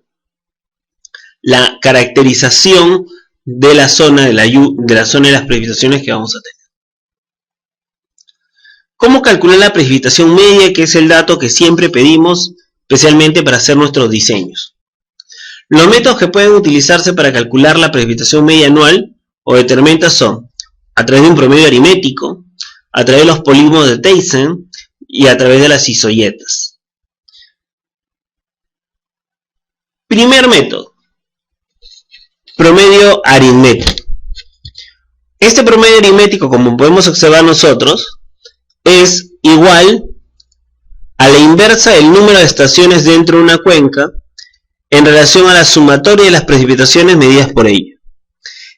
la caracterización de la zona de las precipitaciones que vamos a tener. ¿Cómo calcular la precipitación media, que es el dato que siempre pedimos, especialmente para hacer nuestros diseños? Los métodos que pueden utilizarse para calcular la precipitación media anual o de tormentas son a través de un promedio aritmético, a través de los polígonos de Thiessen y a través de las isoyetas. Primer método, promedio aritmético. Este promedio aritmético, como podemos observar nosotros, es igual a la inversa del número de estaciones dentro de una cuenca en relación a la sumatoria de las precipitaciones medidas por ella.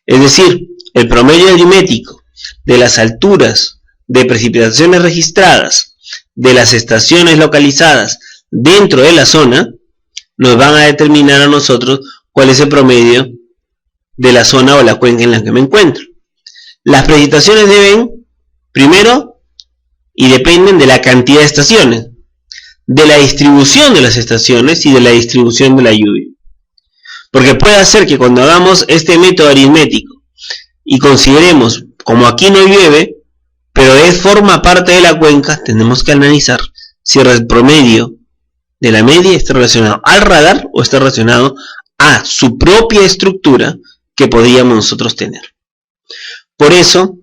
Es decir, el promedio aritmético de las alturas de precipitaciones registradas de las estaciones localizadas dentro de la zona nos van a determinar a nosotros cuál es el promedio de la zona o la cuenca en la que me encuentro. Las precipitaciones deben, primero, y dependen de la cantidad de estaciones, de la distribución de las estaciones y de la distribución de la lluvia. Porque puede ser que cuando hagamos este método aritmético y consideremos, como aquí no llueve, pero forma parte de la cuenca, tenemos que analizar si el promedio de la media está relacionado al radar o está relacionado a su propia estructura que podríamos nosotros tener. Por eso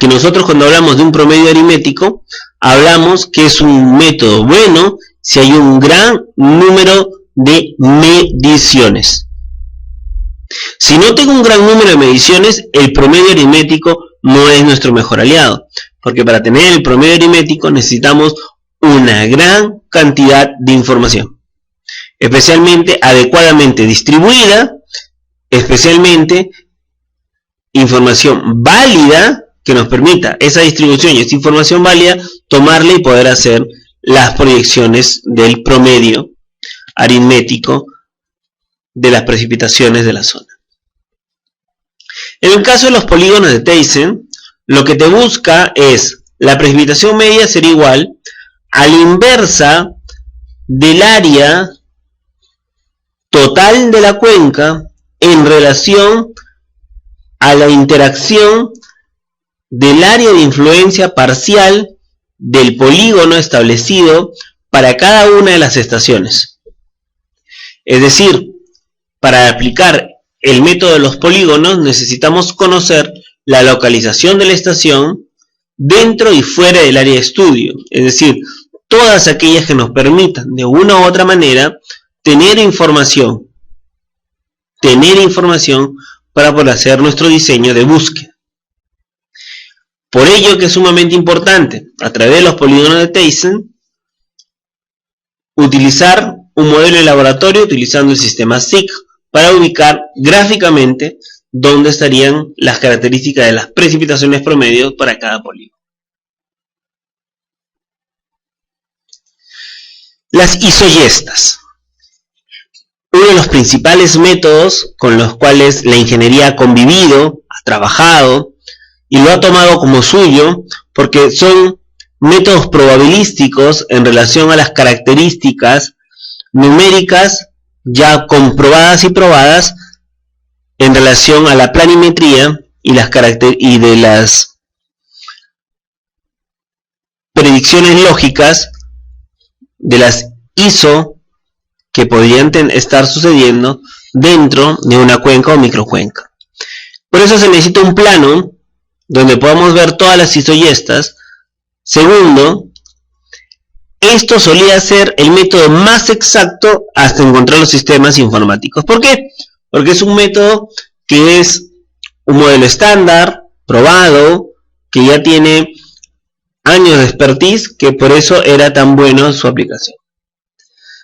que nosotros cuando hablamos de un promedio aritmético, hablamos que es un método bueno si hay un gran número de mediciones. Si no tengo un gran número de mediciones, el promedio aritmético no es nuestro mejor aliado, porque para tener el promedio aritmético necesitamos una gran cantidad de información, especialmente adecuadamente distribuida, especialmente información válida que nos permita esa distribución y esta información válida tomarla y poder hacer las proyecciones del promedio aritmético de las precipitaciones de la zona. En el caso de los polígonos de Thiessen, lo que te busca es la precipitación media ser igual a la inversa del área total de la cuenca en relación a la interacción del área de influencia parcial del polígono establecido para cada una de las estaciones. Es decir, para aplicar el método de los polígonos necesitamos conocer la localización de la estación dentro y fuera del área de estudio, es decir, todas aquellas que nos permitan de una u otra manera tener información para poder hacer nuestro diseño de búsqueda. Por ello que es sumamente importante, a través de los polígonos de Thiessen, utilizar un modelo de laboratorio utilizando el sistema SIC para ubicar gráficamente dónde estarían las características de las precipitaciones promedio para cada polígono. Las isoyestas. Uno de los principales métodos con los cuales la ingeniería ha convivido, ha trabajado, y lo ha tomado como suyo porque son métodos probabilísticos en relación a las características numéricas ya comprobadas y probadas en relación a la planimetría y de las predicciones lógicas de las ISO que podrían estar sucediendo dentro de una cuenca o microcuenca. Por eso se necesita un plano donde podamos ver todas las isoyestas. Segundo, esto solía ser el método más exacto hasta encontrar los sistemas informáticos. ¿Por qué? Porque es un método que es un modelo estándar, probado, que ya tiene años de expertise, que por eso era tan bueno su aplicación.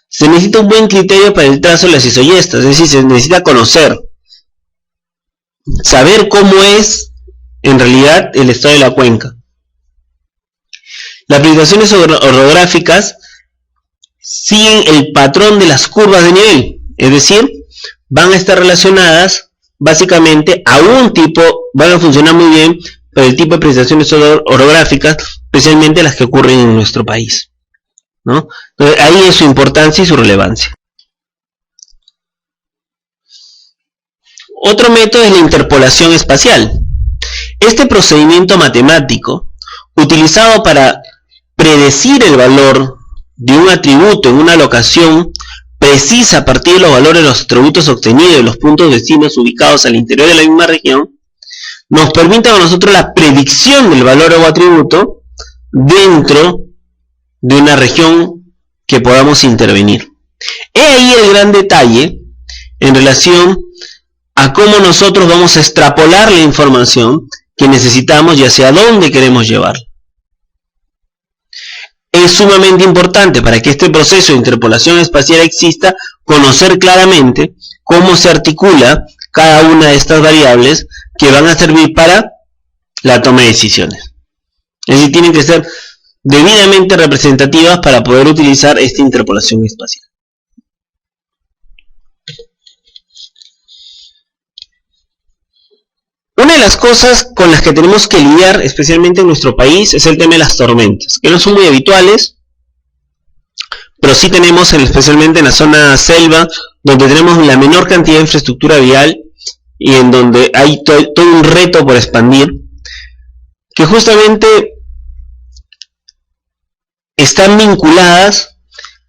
Se necesita un buen criterio para el trazo de las isoyestas, es decir, se necesita conocer, saber cómo es en realidad el estado de la cuenca. Las presentaciones orográficas siguen el patrón de las curvas de nivel, es decir, van a estar relacionadas básicamente a un tipo, van a funcionar muy bien para el tipo de presentaciones orográficas, especialmente las que ocurren en nuestro país, ¿no? Entonces, ahí es su importancia y su relevancia. Otro método es la interpolación espacial. Este procedimiento matemático, utilizado para predecir el valor de un atributo en una locación precisa a partir de los valores de los atributos obtenidos de los puntos vecinos ubicados al interior de la misma región, nos permite a nosotros la predicción del valor o atributo dentro de una región que podamos intervenir. He ahí el gran detalle en relación a cómo nosotros vamos a extrapolar la información que necesitamos y hacia dónde queremos llevarla. Es sumamente importante para que este proceso de interpolación espacial exista, conocer claramente cómo se articula cada una de estas variables que van a servir para la toma de decisiones. Es decir, tienen que ser debidamente representativas para poder utilizar esta interpolación espacial. Una de las cosas con las que tenemos que lidiar, especialmente en nuestro país, es el tema de las tormentas, que no son muy habituales, pero sí tenemos, especialmente en la zona selva, donde tenemos la menor cantidad de infraestructura vial y en donde hay todo un reto por expandir, que justamente están vinculadas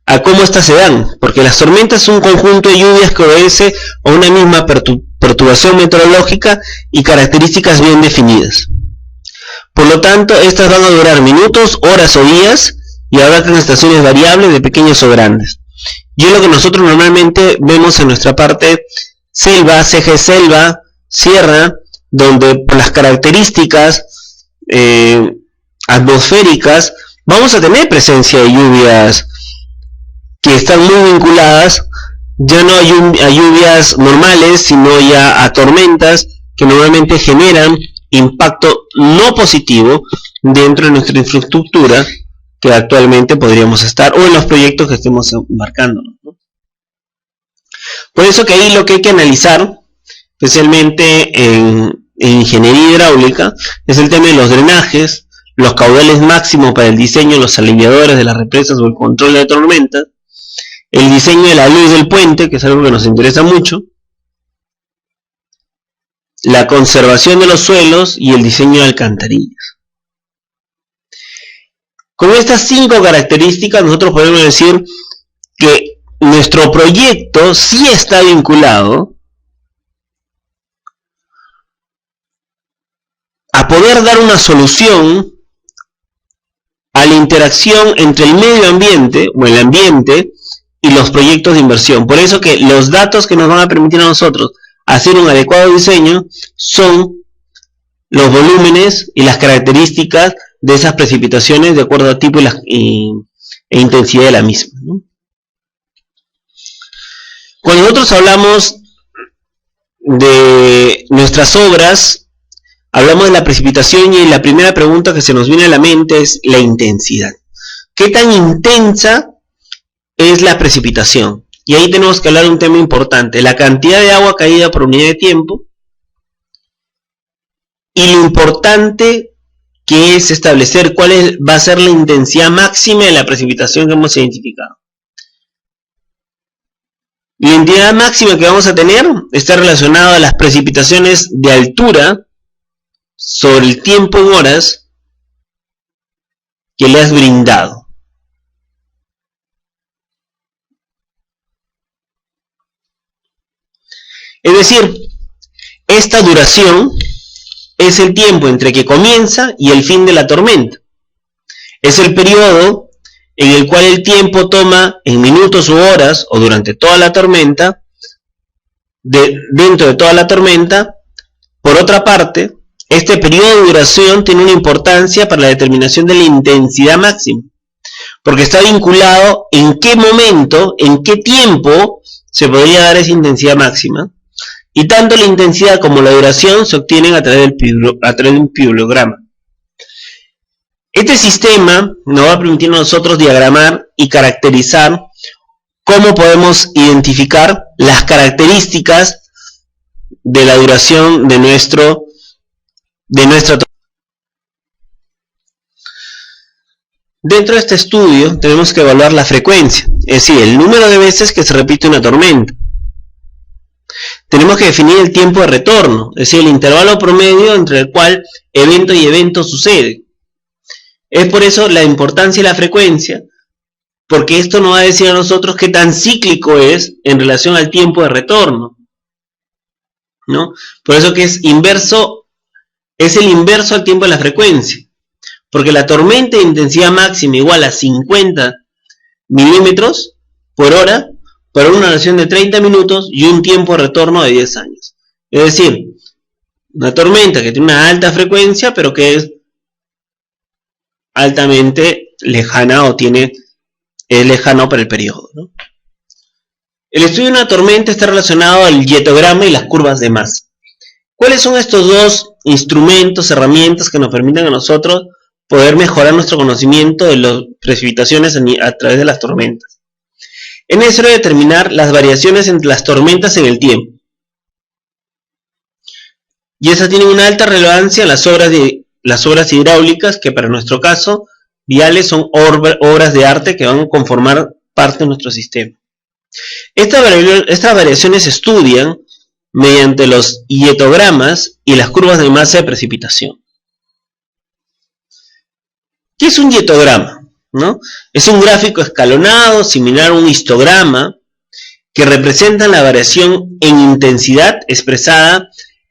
a cómo estas se dan, porque las tormentas son un conjunto de lluvias que obedece a una misma perturbación meteorológica y características bien definidas. Por lo tanto, estas van a durar minutos, horas o días y abarcan estaciones variables de pequeños o grandes. Y es lo que nosotros normalmente vemos en nuestra parte selva, CG selva, sierra, donde por las características atmosféricas vamos a tener presencia de lluvias que están muy vinculadas ya no a lluvias normales, sino ya a tormentas que normalmente generan impacto no positivo dentro de nuestra infraestructura que actualmente podríamos estar, o en los proyectos que estemos embarcando, ¿no? Por eso que ahí lo que hay que analizar, especialmente en ingeniería hidráulica, es el tema de los drenajes, los caudales máximos para el diseño de los aliviadores de las represas o el control de la tormenta, el diseño de la luz del puente, que es algo que nos interesa mucho, la conservación de los suelos y el diseño de alcantarillas. Con estas 5 características nosotros podemos decir que nuestro proyecto sí está vinculado a poder dar una solución a la interacción entre el medio ambiente o el ambiente y los proyectos de inversión. Por eso que los datos que nos van a permitir a nosotros hacer un adecuado diseño son los volúmenes y las características de esas precipitaciones de acuerdo a tipo e intensidad de la misma, ¿no? Cuando nosotros hablamos de nuestras obras, hablamos de la precipitación y la primera pregunta que se nos viene a la mente es la intensidad. ¿Qué tan intensa es la precipitación? Y ahí tenemos que hablar de un tema importante, la cantidad de agua caída por unidad de tiempo y lo importante que es establecer cuál va a ser la intensidad máxima de la precipitación que hemos identificado. La intensidad máxima que vamos a tener está relacionada a las precipitaciones de altura sobre el tiempo en horas que le has brindado. Es decir, esta duración es el tiempo entre que comienza y el fin de la tormenta. Es el periodo en el cual el tiempo toma en minutos u horas o durante toda la tormenta, dentro de toda la tormenta. Por otra parte, este periodo de duración tiene una importancia para la determinación de la intensidad máxima, porque está vinculado en qué momento, en qué tiempo se podría dar esa intensidad máxima, y tanto la intensidad como la duración se obtienen a través de un piulograma. Este sistema nos va a permitir a nosotros diagramar y caracterizar cómo podemos identificar las características de la duración de nuestra tormenta. Dentro de este estudio tenemos que evaluar la frecuencia, es decir, el número de veces que se repite una tormenta. Tenemos que definir el tiempo de retorno, es decir, el intervalo promedio entre el cual evento y evento sucede. Es por eso la importancia de la frecuencia, porque esto nos va a decir a nosotros qué tan cíclico es en relación al tiempo de retorno, ¿no? Por eso que es el inverso al tiempo de la frecuencia, porque la tormenta de intensidad máxima igual a 50 milímetros por hora para una duración de 30 minutos y un tiempo de retorno de 10 años. Es decir, una tormenta que tiene una alta frecuencia, pero que es altamente lejana o es lejano para el periodo, ¿no? El estudio de una tormenta está relacionado al dietograma y las curvas de masa. ¿Cuáles son estos dos instrumentos, herramientas que nos permiten a nosotros poder mejorar nuestro conocimiento de las precipitaciones a través de las tormentas? Es necesario determinar las variaciones entre las tormentas en el tiempo. Y esas tienen una alta relevancia en las obras hidráulicas, que para nuestro caso, viales, son obras de arte que van a conformar parte de nuestro sistema. Estas variaciones se estudian mediante los dietogramas y las curvas de masa de precipitación. ¿Qué es un dietograma? ¿No? Es un gráfico escalonado, similar a un histograma, que representa la variación en intensidad expresada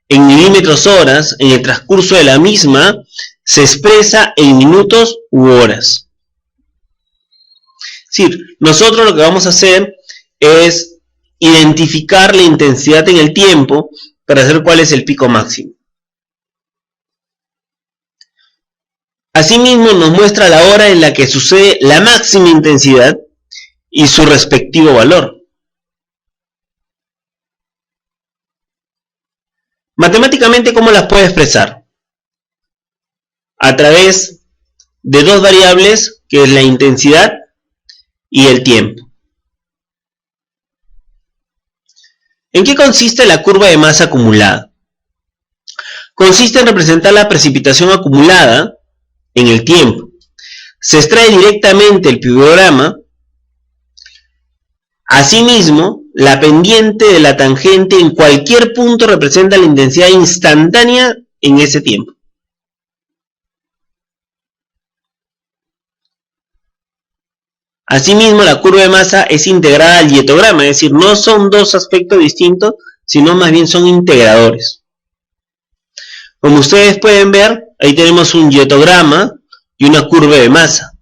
en milímetros horas. En el transcurso de la misma se expresa en minutos u horas. Es decir, nosotros lo que vamos a hacer es identificar la intensidad en el tiempo para saber cuál es el pico máximo. Asimismo, nos muestra la hora en la que sucede la máxima intensidad y su respectivo valor. Matemáticamente, ¿cómo las puede expresar? A través de dos variables, que es la intensidad y el tiempo. ¿En qué consiste la curva de masa acumulada? Consiste en representar la precipitación acumulada en el tiempo. Se extrae directamente el piulograma. Asimismo, la pendiente de la tangente en cualquier punto representa la intensidad instantánea en ese tiempo. Asimismo, la curva de masa es integrada al dietograma, es decir, no son dos aspectos distintos, sino más bien son integradores. Como ustedes pueden ver, ahí tenemos un dietograma y una curva de masa.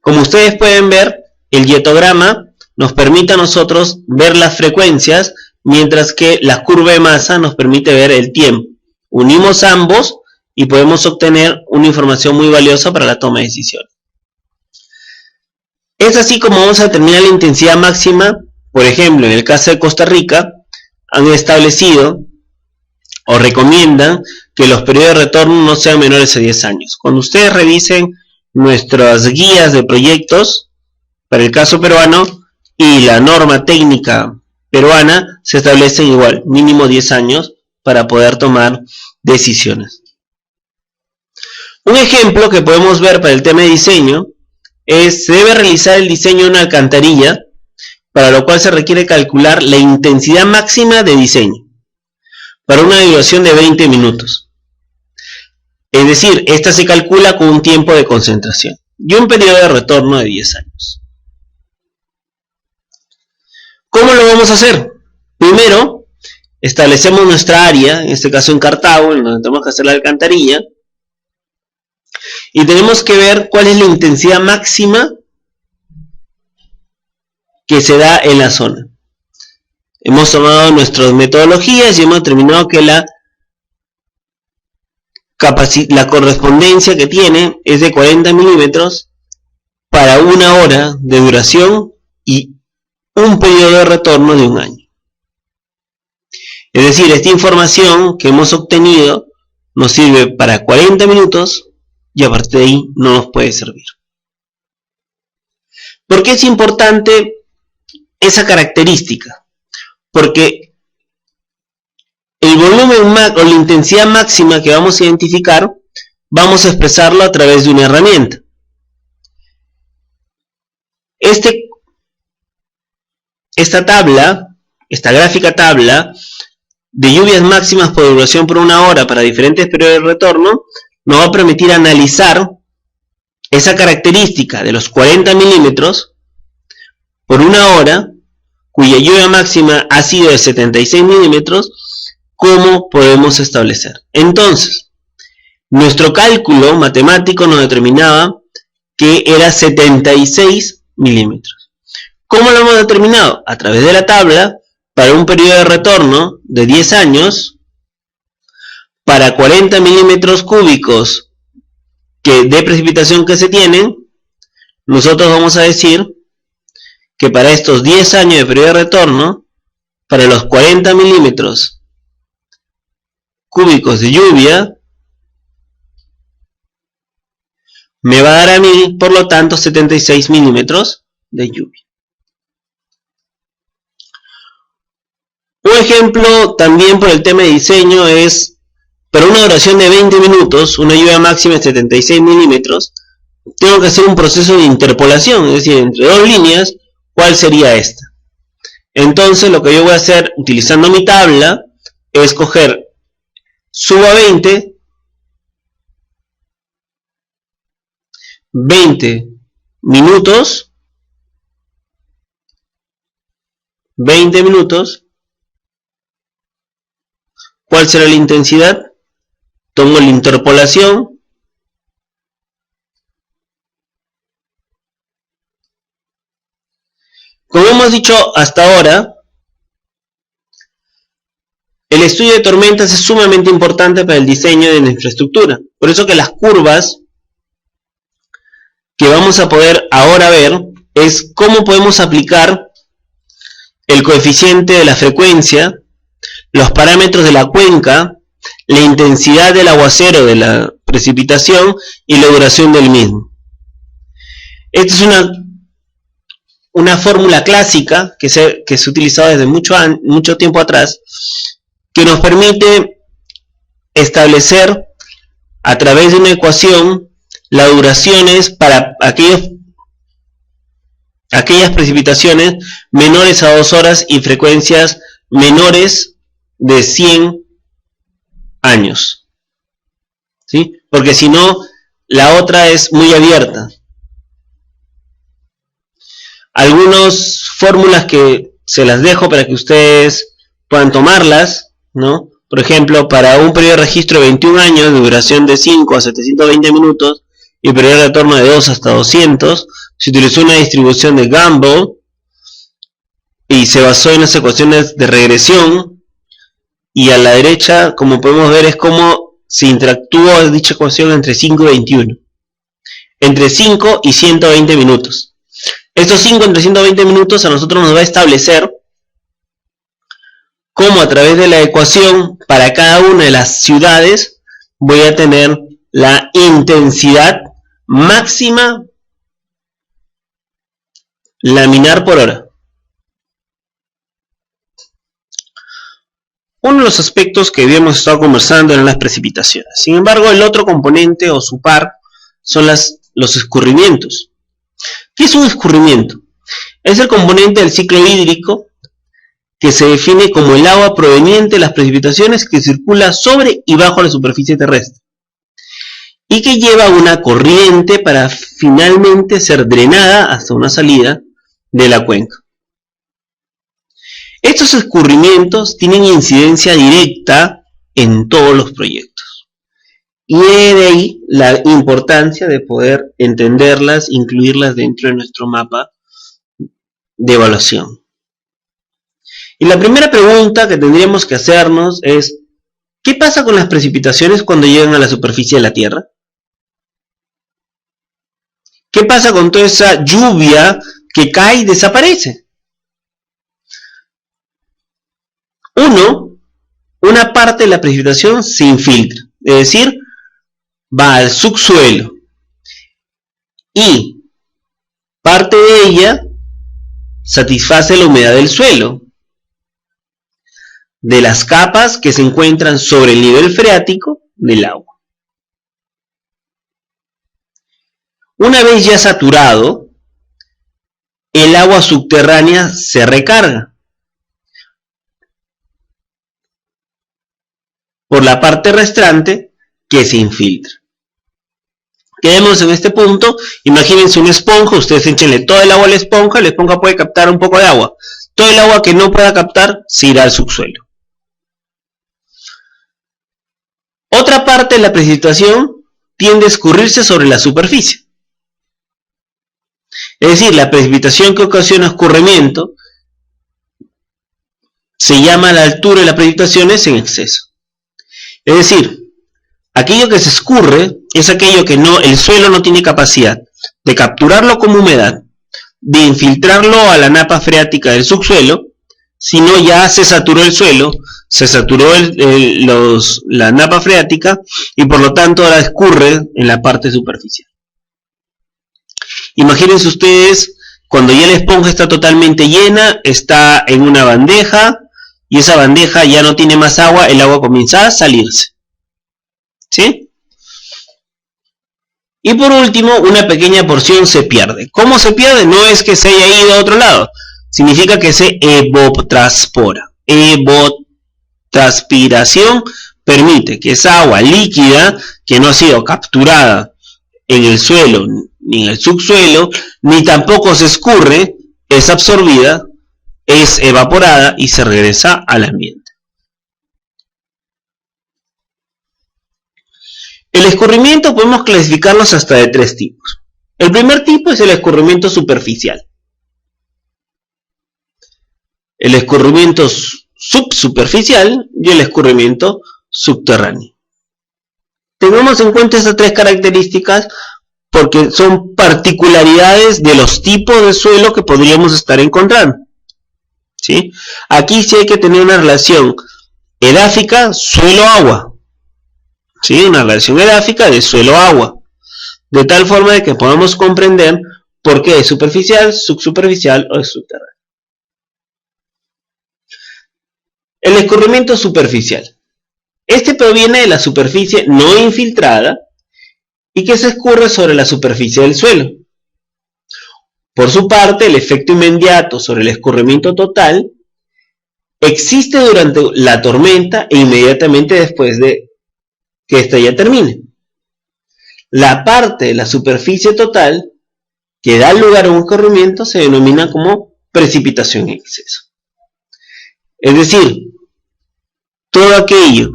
Como ustedes pueden ver, el dietograma nos permite a nosotros ver las frecuencias, mientras que la curva de masa nos permite ver el tiempo. Unimos ambos y podemos obtener una información muy valiosa para la toma de decisiones. Es así como vamos a determinar la intensidad máxima. Por ejemplo, en el caso de Costa Rica, han establecido o recomiendan que los periodos de retorno no sean menores a 10 años. Cuando ustedes revisen nuestras guías de proyectos, para el caso peruano, y la norma técnica peruana, se establecen igual, mínimo 10 años para poder tomar decisiones. Un ejemplo que podemos ver para el tema de diseño es: se debe realizar el diseño de una alcantarilla para lo cual se requiere calcular la intensidad máxima de diseño, para una duración de 20 minutos. Es decir, esta se calcula con un tiempo de concentración y un periodo de retorno de 10 años. ¿Cómo lo vamos a hacer? Primero, establecemos nuestra área, en este caso en Cartago, en donde tenemos que hacer la alcantarilla, y tenemos que ver cuál es la intensidad máxima que se da en la zona. Hemos tomado nuestras metodologías y hemos determinado que la correspondencia que tiene es de 40 milímetros para una hora de duración y un periodo de retorno de un año. Es decir, esta información que hemos obtenido nos sirve para 40 minutos y a partir de ahí no nos puede servir. ¿Por qué es importante esa característica? Porque el volumen o la intensidad máxima que vamos a identificar, vamos a expresarlo a través de una herramienta. Esta gráfica tabla de lluvias máximas por duración por una hora para diferentes periodos de retorno, nos va a permitir analizar esa característica de los 40 milímetros por una hora, cuya lluvia máxima ha sido de 76 milímetros, ¿cómo podemos establecer? Entonces, nuestro cálculo matemático nos determinaba que era 76 milímetros. ¿Cómo lo hemos determinado? A través de la tabla, para un periodo de retorno de 10 años, para 40 milímetros cúbicos de precipitación que se tienen, nosotros vamos a decir que para estos 10 años de periodo de retorno, para los 40 milímetros cúbicos de lluvia, me va a dar a mí, por lo tanto, 76 milímetros de lluvia. Un ejemplo también por el tema de diseño es, para una duración de 20 minutos, una lluvia máxima de 76 milímetros, tengo que hacer un proceso de interpolación, es decir, entre dos líneas, ¿cuál sería esta? Entonces lo que yo voy a hacer utilizando mi tabla es coger, subo a 20 minutos, 20 minutos, ¿cuál será la intensidad? Tomo la interpolación, como hemos dicho hasta ahora, el estudio de tormentas es sumamente importante para el diseño de la infraestructura. Por eso que las curvas que vamos a poder ahora ver es cómo podemos aplicar el coeficiente de la frecuencia, los parámetros de la cuenca, la intensidad del aguacero de la precipitación y la duración del mismo. Esta es una fórmula clásica que se ha utilizado desde mucho tiempo atrás, que nos permite establecer a través de una ecuación las duraciones para aquellas precipitaciones menores a 2 horas y frecuencias menores de 100 años. ¿Sí? Porque si no, la otra es muy abierta. Algunas fórmulas que se las dejo para que ustedes puedan tomarlas, ¿no? Por ejemplo, para un periodo de registro de 21 años, de duración de 5 a 720 minutos, y periodo de retorno de 2 hasta 200, se utilizó una distribución de Gumbel, y se basó en las ecuaciones de regresión, y a la derecha, como podemos ver, es como se interactúa dicha ecuación entre 5 y 21. Entre 5 y 120 minutos. Estos 5 entre 120 minutos a nosotros nos va a establecer cómo a través de la ecuación para cada una de las ciudades voy a tener la intensidad máxima laminar por hora. Uno de los aspectos que habíamos estado conversando eran las precipitaciones. Sin embargo, el otro componente o su par son los escurrimientos. ¿Qué es un escurrimiento? Es el componente del ciclo hídrico que se define como el agua proveniente de las precipitaciones que circula sobre y bajo la superficie terrestre y que lleva una corriente para finalmente ser drenada hasta una salida de la cuenca. Estos escurrimientos tienen incidencia directa en todos los proyectos. Y de ahí la importancia de poder entenderlas, incluirlas dentro de nuestro mapa de evaluación. Y la primera pregunta que tendríamos que hacernos es, ¿qué pasa con las precipitaciones cuando llegan a la superficie de la Tierra? ¿Qué pasa con toda esa lluvia que cae y desaparece? Una parte de la precipitación se infiltra, es decir, va al subsuelo y parte de ella satisface la humedad del suelo, de las capas que se encuentran sobre el nivel freático del agua. Una vez ya saturado, el agua subterránea se recarga por la parte restante que se infiltra. Quedemos en este punto, imagínense una esponja, ustedes échenle todo el agua a la esponja puede captar un poco de agua. Todo el agua que no pueda captar se irá al subsuelo. Otra parte de la precipitación tiende a escurrirse sobre la superficie. Es decir, la precipitación que ocasiona escurrimiento se llama la altura de las precipitaciones en exceso. Es decir, aquello que se escurre es aquello que el suelo no tiene capacidad de capturarlo como humedad, de infiltrarlo a la napa freática del subsuelo, sino ya se saturó el suelo, se saturó la napa freática y por lo tanto ahora escurre en la parte superficial. Imagínense ustedes cuando ya la esponja está totalmente llena, está en una bandeja y esa bandeja ya no tiene más agua, el agua comienza a salirse. ¿Sí? Y por último, una pequeña porción se pierde. ¿Cómo se pierde? No es que se haya ido a otro lado, significa que se evapotranspora. Evapotranspiración permite que esa agua líquida, que no ha sido capturada en el suelo ni en el subsuelo, ni tampoco se escurre, es absorbida, es evaporada y se regresa al ambiente. El escurrimiento podemos clasificarlos hasta de 3 tipos. El primer tipo es el escurrimiento superficial. El escurrimiento subsuperficial y el escurrimiento subterráneo. Tengamos en cuenta estas 3 características porque son particularidades de los tipos de suelo que podríamos estar encontrando. ¿Sí? Aquí sí hay que tener una relación edáfica suelo-agua. ¿Sí? Una relación edáfica de suelo-agua. De tal forma de que podamos comprender por qué es superficial, subsuperficial o es subterráneo. El escurrimiento superficial. Este proviene de la superficie no infiltrada y que se escurre sobre la superficie del suelo. Por su parte, el efecto inmediato sobre el escurrimiento total existe durante la tormenta e inmediatamente después de que ésta ya termine. La parte de la superficie total que da lugar a un escurrimiento se denomina como precipitación en exceso. Es decir, todo aquello,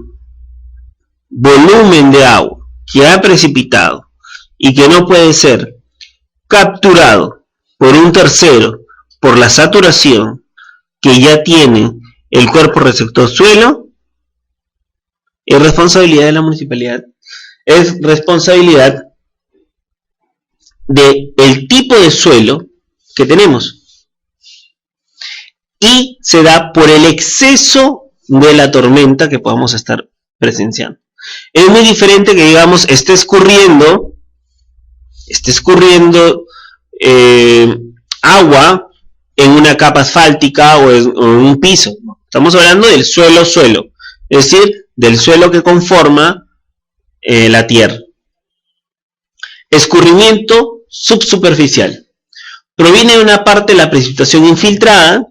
volumen de agua que ha precipitado y que no puede ser capturado por un tercero por la saturación que ya tiene el cuerpo receptor suelo, es responsabilidad de la municipalidad, es responsabilidad del tipo de suelo que tenemos y se da por el exceso de la tormenta que podamos estar presenciando. Es muy diferente que digamos esté escurriendo agua en una capa asfáltica o en un piso. Estamos hablando del suelo-suelo, es decir, del suelo que conforma la tierra. Escurrimiento subsuperficial. proviene de una parte de la precipitación infiltrada,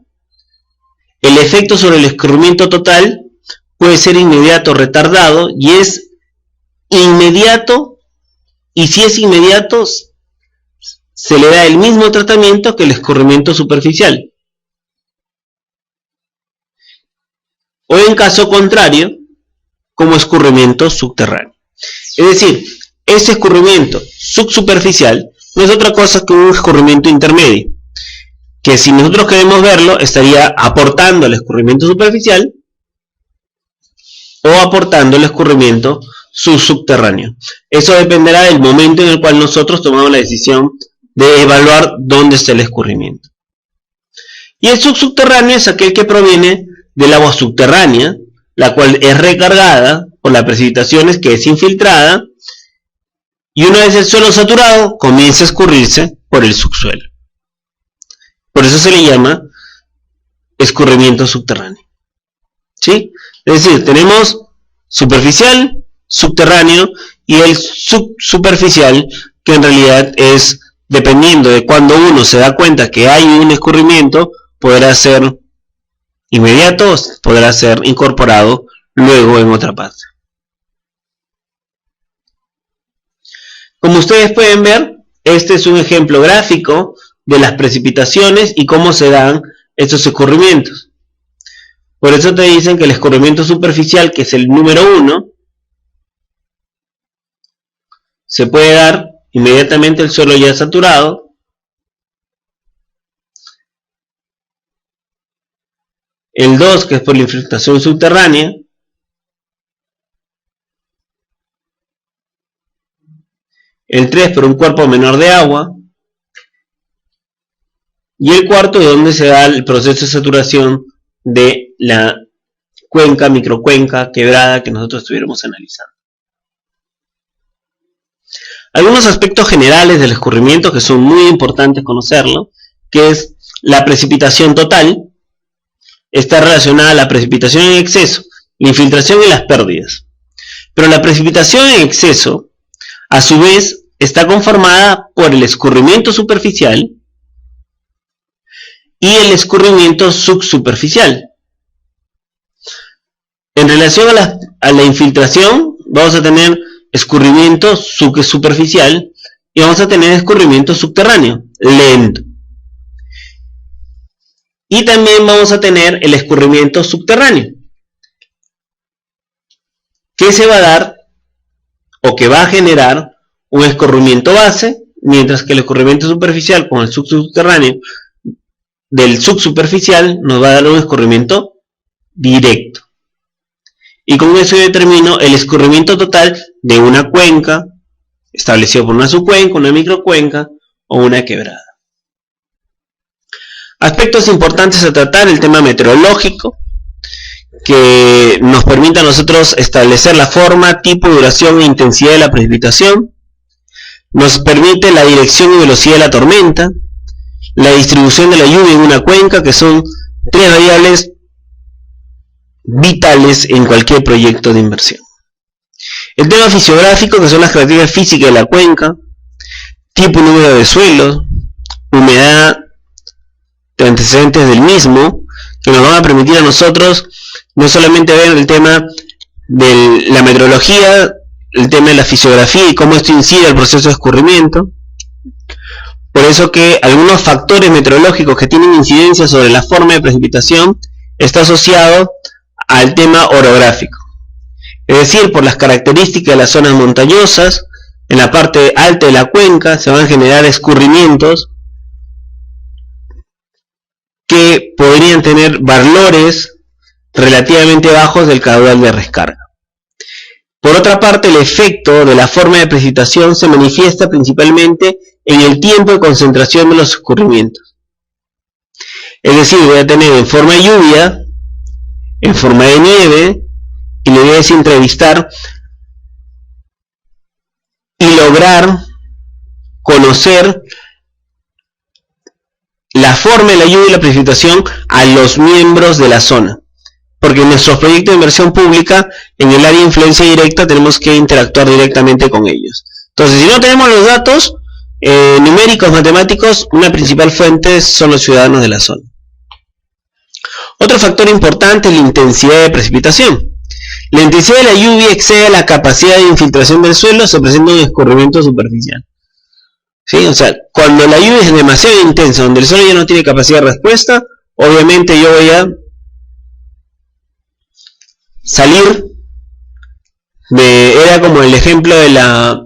el efecto sobre el escurrimiento total puede ser inmediato o retardado, y es inmediato, y si es inmediato, se le da el mismo tratamiento que el escurrimiento superficial. O en caso contrario, como escurrimiento subterráneo. Es decir, ese escurrimiento subsuperficial no es otra cosa que un escurrimiento intermedio, que si nosotros queremos verlo, estaría aportando el escurrimiento superficial o aportando el escurrimiento subterráneo. Eso dependerá del momento en el cual nosotros tomamos la decisión de evaluar dónde está el escurrimiento. Y el subterráneo es aquel que proviene del agua subterránea, la cual es recargada por las precipitaciones, que es infiltrada, y una vez el suelo saturado, comienza a escurrirse por el subsuelo. Por eso se le llama escurrimiento subterráneo. ¿Sí? Es decir, tenemos superficial, subterráneo, y el subsuperficial, que en realidad es, dependiendo de cuando uno se da cuenta que hay un escurrimiento, podrá ser inmediato, podrá ser incorporado luego en otra parte. Como ustedes pueden ver, este es un ejemplo gráfico de las precipitaciones y cómo se dan estos escurrimientos. Por eso te dicen que el escurrimiento superficial, que es el número 1, se puede dar inmediatamente el suelo ya saturado. El 2, que es por la infiltración subterránea. El 3, por un cuerpo menor de agua. Y el 4, de donde se da el proceso de saturación de la cuenca, microcuenca, quebrada que nosotros estuviéramos analizando. Algunos aspectos generales del escurrimiento que son muy importantes conocerlo, que es la precipitación total. Está relacionada a la precipitación en exceso, la infiltración y las pérdidas. Pero la precipitación en exceso, a su vez, está conformada por el escurrimiento superficial y el escurrimiento subsuperficial. En relación a la infiltración, vamos a tener escurrimiento superficial y vamos a tener escurrimiento subterráneo, lento. Y también vamos a tener el escurrimiento subterráneo, que se va a dar o que va a generar un escurrimiento base, mientras que el escurrimiento superficial con el subterráneo del subsuperficial nos va a dar un escurrimiento directo. Y con eso yo determino el escurrimiento total de una cuenca, establecido por una subcuenca, una microcuenca o una quebrada. Aspectos importantes a tratar: el tema meteorológico, que nos permite a nosotros establecer la forma, tipo, duración e intensidad de la precipitación. Nos permite la dirección y velocidad de la tormenta, la distribución de la lluvia en una cuenca, que son 3 variables vitales en cualquier proyecto de inversión. El tema fisiográfico, que son las características físicas de la cuenca, tipo y número de suelos, humedad, de antecedentes del mismo, que nos van a permitir a nosotros no solamente ver el tema de la meteorología, el tema de la fisiografía y cómo esto incide al proceso de escurrimiento. Por eso que algunos factores meteorológicos que tienen incidencia sobre la forma de precipitación está asociado al tema orográfico. Es decir, por las características de las zonas montañosas, en la parte alta de la cuenca se van a generar escurrimientos que podrían tener valores relativamente bajos del caudal de descarga. Por otra parte, el efecto de la forma de precipitación se manifiesta principalmente en el tiempo de concentración de los escurrimientos. Es decir, voy a tener en forma de lluvia, en forma de nieve, y le voy a entrevistar y lograr conocer la forma de la lluvia y la precipitación a los miembros de la zona. Porque en nuestros proyectos de inversión pública, en el área de influencia directa, tenemos que interactuar directamente con ellos. Entonces, si no tenemos los datos, numéricos, matemáticos, una principal fuente son los ciudadanos de la zona. Otro factor importante es la intensidad de precipitación. La intensidad de la lluvia excede la capacidad de infiltración del suelo, se presenta un escurrimiento superficial. ¿Sí? O sea, cuando la lluvia es demasiado intensa, donde el suelo ya no tiene capacidad de respuesta, obviamente yo voy a salir era como el ejemplo de la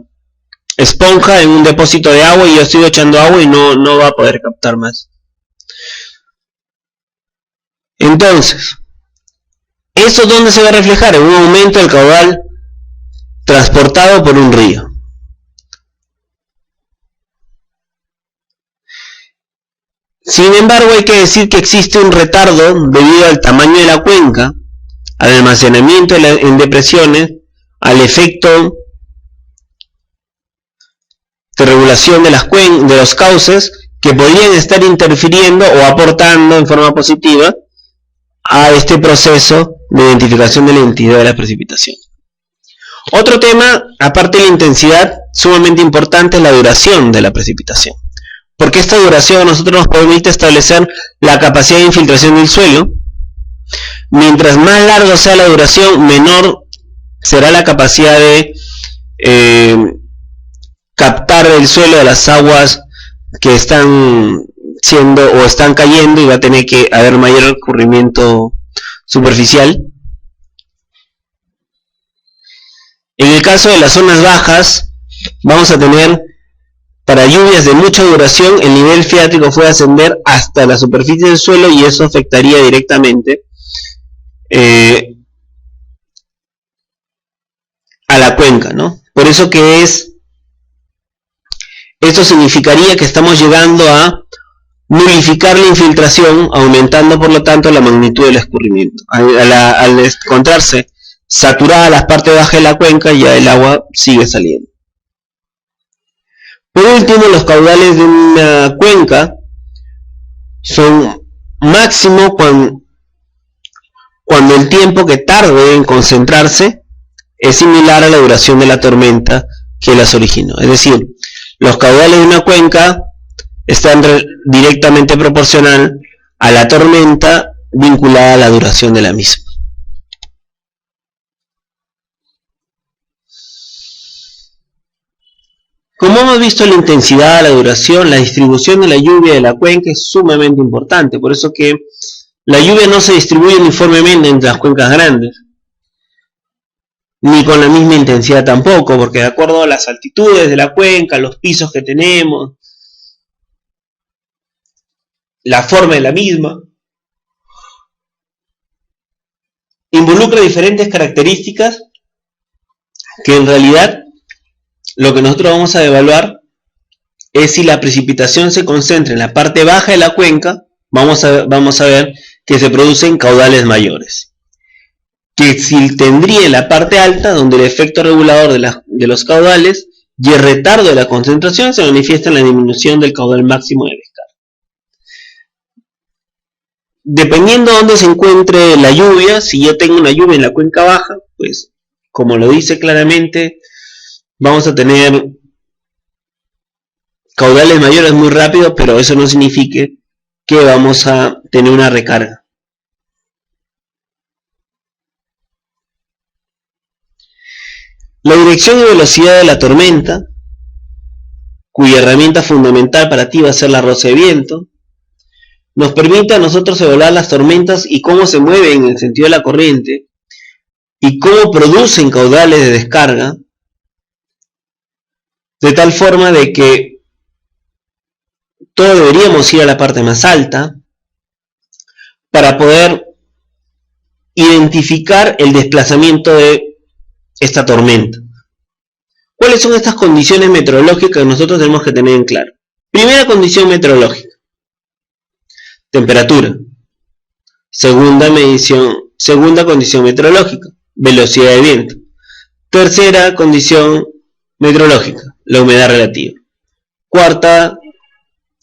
esponja en un depósito de agua y yo estoy echando agua y no va a poder captar más. Entonces, ¿eso dónde se va a reflejar? En un aumento del caudal transportado por un río. Sin embargo, hay que decir que existe un retardo debido al tamaño de la cuenca, al almacenamiento en depresiones, al efecto de regulación de los cauces que podrían estar interfiriendo o aportando en forma positiva a este proceso de identificación de la identidad de la precipitación. Otro tema, aparte de la intensidad, sumamente importante es la duración de la precipitación. Porque esta duración a nosotros nos permite establecer la capacidad de infiltración del suelo. Mientras más largo sea la duración, menor será la capacidad de captar el suelo de las aguas que están siendo o están cayendo y va a tener que haber mayor escurrimiento superficial. En el caso de las zonas bajas, vamos a tener, para lluvias de mucha duración, el nivel freático puede ascender hasta la superficie del suelo y eso afectaría directamente a la cuenca, ¿no? Por eso que esto significaría que estamos llegando a nulificar la infiltración, aumentando por lo tanto la magnitud del escurrimiento. Al encontrarse saturada las partes bajas de la cuenca, ya el agua sigue saliendo. Por último, los caudales de una cuenca son máximo cuando el tiempo que tarde en concentrarse es similar a la duración de la tormenta que las originó. Es decir, los caudales de una cuenca están directamente proporcional a la tormenta vinculada a la duración de la misma. Como hemos visto, la intensidad, la duración, la distribución de la lluvia de la cuenca es sumamente importante. Por eso que la lluvia no se distribuye uniformemente entre las cuencas grandes, ni con la misma intensidad tampoco, porque de acuerdo a las altitudes de la cuenca, los pisos que tenemos, la forma de la misma, involucra diferentes características que en realidad lo que nosotros vamos a evaluar es si la precipitación se concentra en la parte baja de la cuenca, vamos a ver que se producen caudales mayores. Que si tendría en la parte alta, donde el efecto regulador de los caudales y el retardo de la concentración se manifiesta en la disminución del caudal máximo de descarga. Dependiendo de dónde se encuentre la lluvia, si yo tengo una lluvia en la cuenca baja, pues como lo dice claramente, vamos a tener caudales mayores muy rápido, pero eso no significa que vamos a tener una recarga. La dirección y velocidad de la tormenta, cuya herramienta fundamental para ti va a ser la rosa de viento, nos permite a nosotros evaluar las tormentas y cómo se mueven en el sentido de la corriente y cómo producen caudales de descarga, de tal forma de que todos deberíamos ir a la parte más alta para poder identificar el desplazamiento de esta tormenta. ¿Cuáles son estas condiciones meteorológicas que nosotros tenemos que tener en claro? Primera condición meteorológica: temperatura. Segunda condición meteorológica: velocidad de viento. Tercera condición meteorológica: la humedad relativa. Cuarta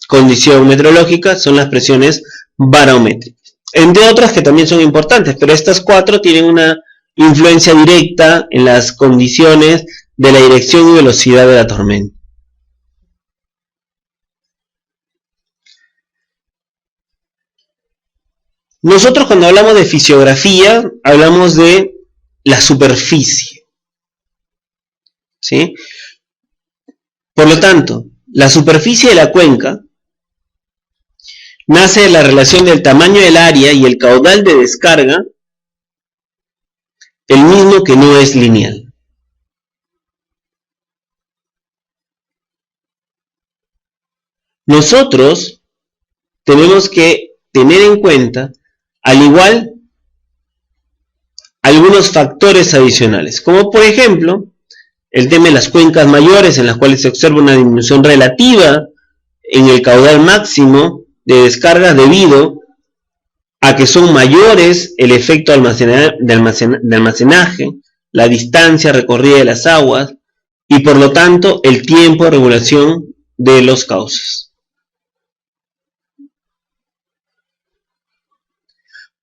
condición meteorológica son las presiones barométricas, entre otras que también son importantes, pero estas cuatro tienen una influencia directa en las condiciones de la dirección y velocidad de la tormenta. Nosotros cuando hablamos de fisiografía, hablamos de la superficie, ¿sí? Por lo tanto, la superficie de la cuenca nace de la relación del tamaño del área y el caudal de descarga, el mismo que no es lineal. Nosotros tenemos que tener en cuenta, al igual, algunos factores adicionales, como por ejemplo, el tema de las cuencas mayores, en las cuales se observa una disminución relativa en el caudal máximo de descarga debido a que son mayores el efecto de almacenaje, la distancia recorrida de las aguas y por lo tanto el tiempo de regulación de los cauces.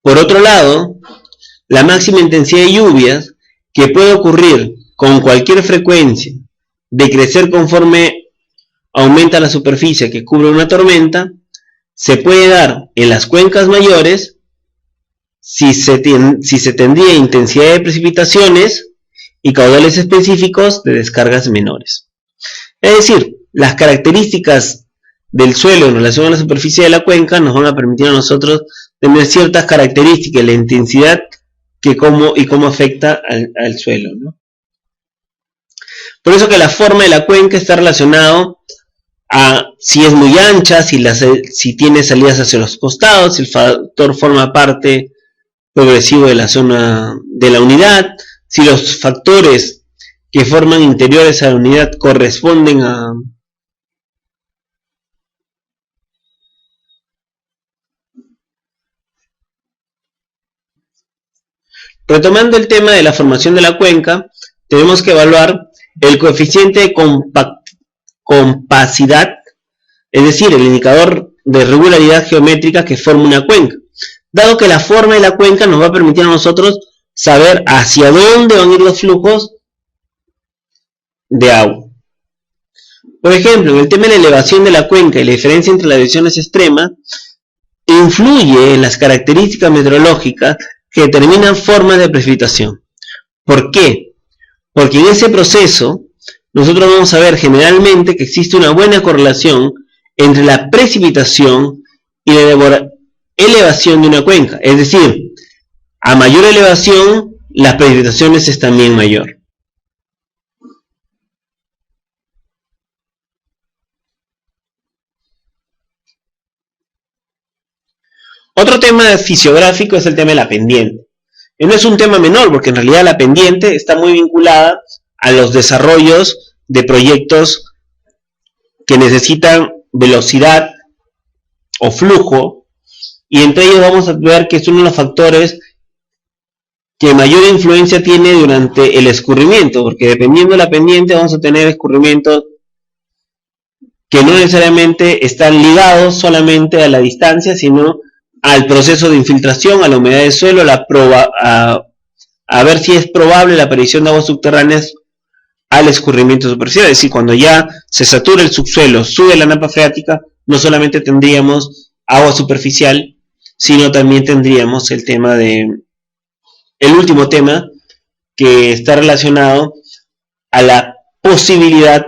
Por otro lado, la máxima intensidad de lluvias, que puede ocurrir con cualquier frecuencia, decrecer conforme aumenta la superficie que cubre una tormenta, se puede dar en las cuencas mayores si se tendría intensidad de precipitaciones y caudales específicos de descargas menores. Es decir, las características del suelo en relación a la superficie de la cuenca nos van a permitir a nosotros tener ciertas características, la intensidad y cómo afecta al suelo, ¿no? Por eso que la forma de la cuenca está relacionado a si es muy ancha, si tiene salidas hacia los costados, si el factor forma parte progresivo de la zona de la unidad, si los factores que forman interiores a la unidad corresponden a Retomando el tema de la formación de la cuenca, tenemos que evaluar el coeficiente de compacidad, es decir, el indicador de regularidad geométrica que forma una cuenca, dado que la forma de la cuenca nos va a permitir a nosotros saber hacia dónde van a ir los flujos de agua. Por ejemplo, en el tema de la elevación de la cuenca y la diferencia entre las divisiones extremas, influye en las características meteorológicas que determinan formas de precipitación. ¿Por qué? Porque en ese proceso nosotros vamos a ver generalmente que existe una buena correlación entre la precipitación y la elevación de una cuenca. Es decir, a mayor elevación, las precipitaciones es también mayor. Otro tema fisiográfico es el tema de la pendiente. Y no es un tema menor, porque en realidad la pendiente está muy vinculada a los desarrollos de proyectos que necesitan velocidad o flujo, y entre ellos vamos a ver que es uno de los factores que mayor influencia tiene durante el escurrimiento, porque dependiendo de la pendiente vamos a tener escurrimientos que no necesariamente están ligados solamente a la distancia, sino al proceso de infiltración, a la humedad del suelo, a ver si es probable la aparición de aguas subterráneas al escurrimiento superficial. Es decir, cuando ya se satura el subsuelo, sube la napa freática, no solamente tendríamos agua superficial, sino también tendríamos el último tema, que está relacionado a la posibilidad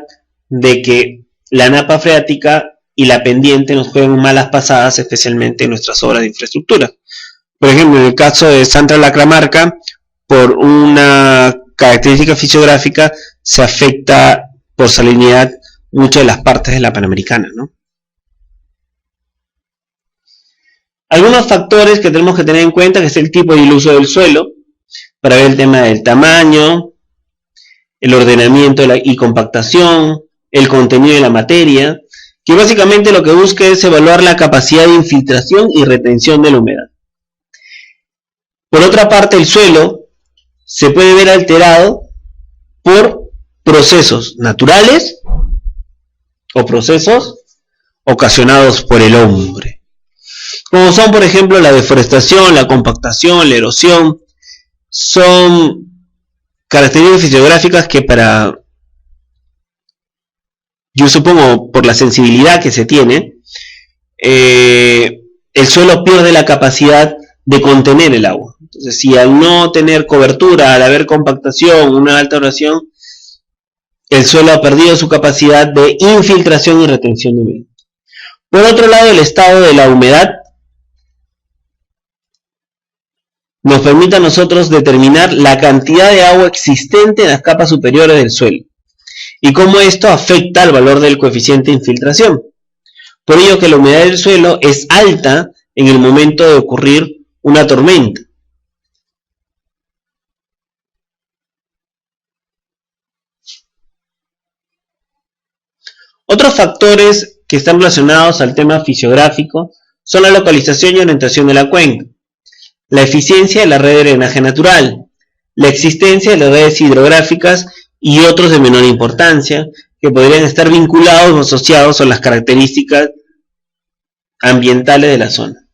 de que la napa freática y la pendiente nos juegan malas pasadas, especialmente en nuestras obras de infraestructura. Por ejemplo, en el caso de Santa Lacramarca, por una característica fisiográfica, se afecta por salinidad muchas de las partes de la Panamericana, ¿no? Algunos factores que tenemos que tener en cuenta, que es el tipo y el uso del suelo, para ver el tema del tamaño, el ordenamiento y compactación, el contenido de la materia, que básicamente lo que busca es evaluar la capacidad de infiltración y retención de la humedad. Por otra parte, el suelo se puede ver alterado por procesos naturales o procesos ocasionados por el hombre, como son, por ejemplo, la deforestación, la compactación, la erosión. Son características fisiográficas que yo supongo por la sensibilidad que se tiene, el suelo pierde la capacidad de contener el agua. Entonces, si al no tener cobertura, al haber compactación, una alta erosión, el suelo ha perdido su capacidad de infiltración y retención de humedad. Por otro lado, el estado de la humedad nos permite a nosotros determinar la cantidad de agua existente en las capas superiores del suelo y cómo esto afecta al valor del coeficiente de infiltración. Por ello que la humedad del suelo es alta en el momento de ocurrir una tormenta. Otros factores que están relacionados al tema fisiográfico son la localización y orientación de la cuenca, la eficiencia de la red de drenaje natural, la existencia de las redes hidrográficas y otros de menor importancia que podrían estar vinculados o asociados a las características ambientales de la zona.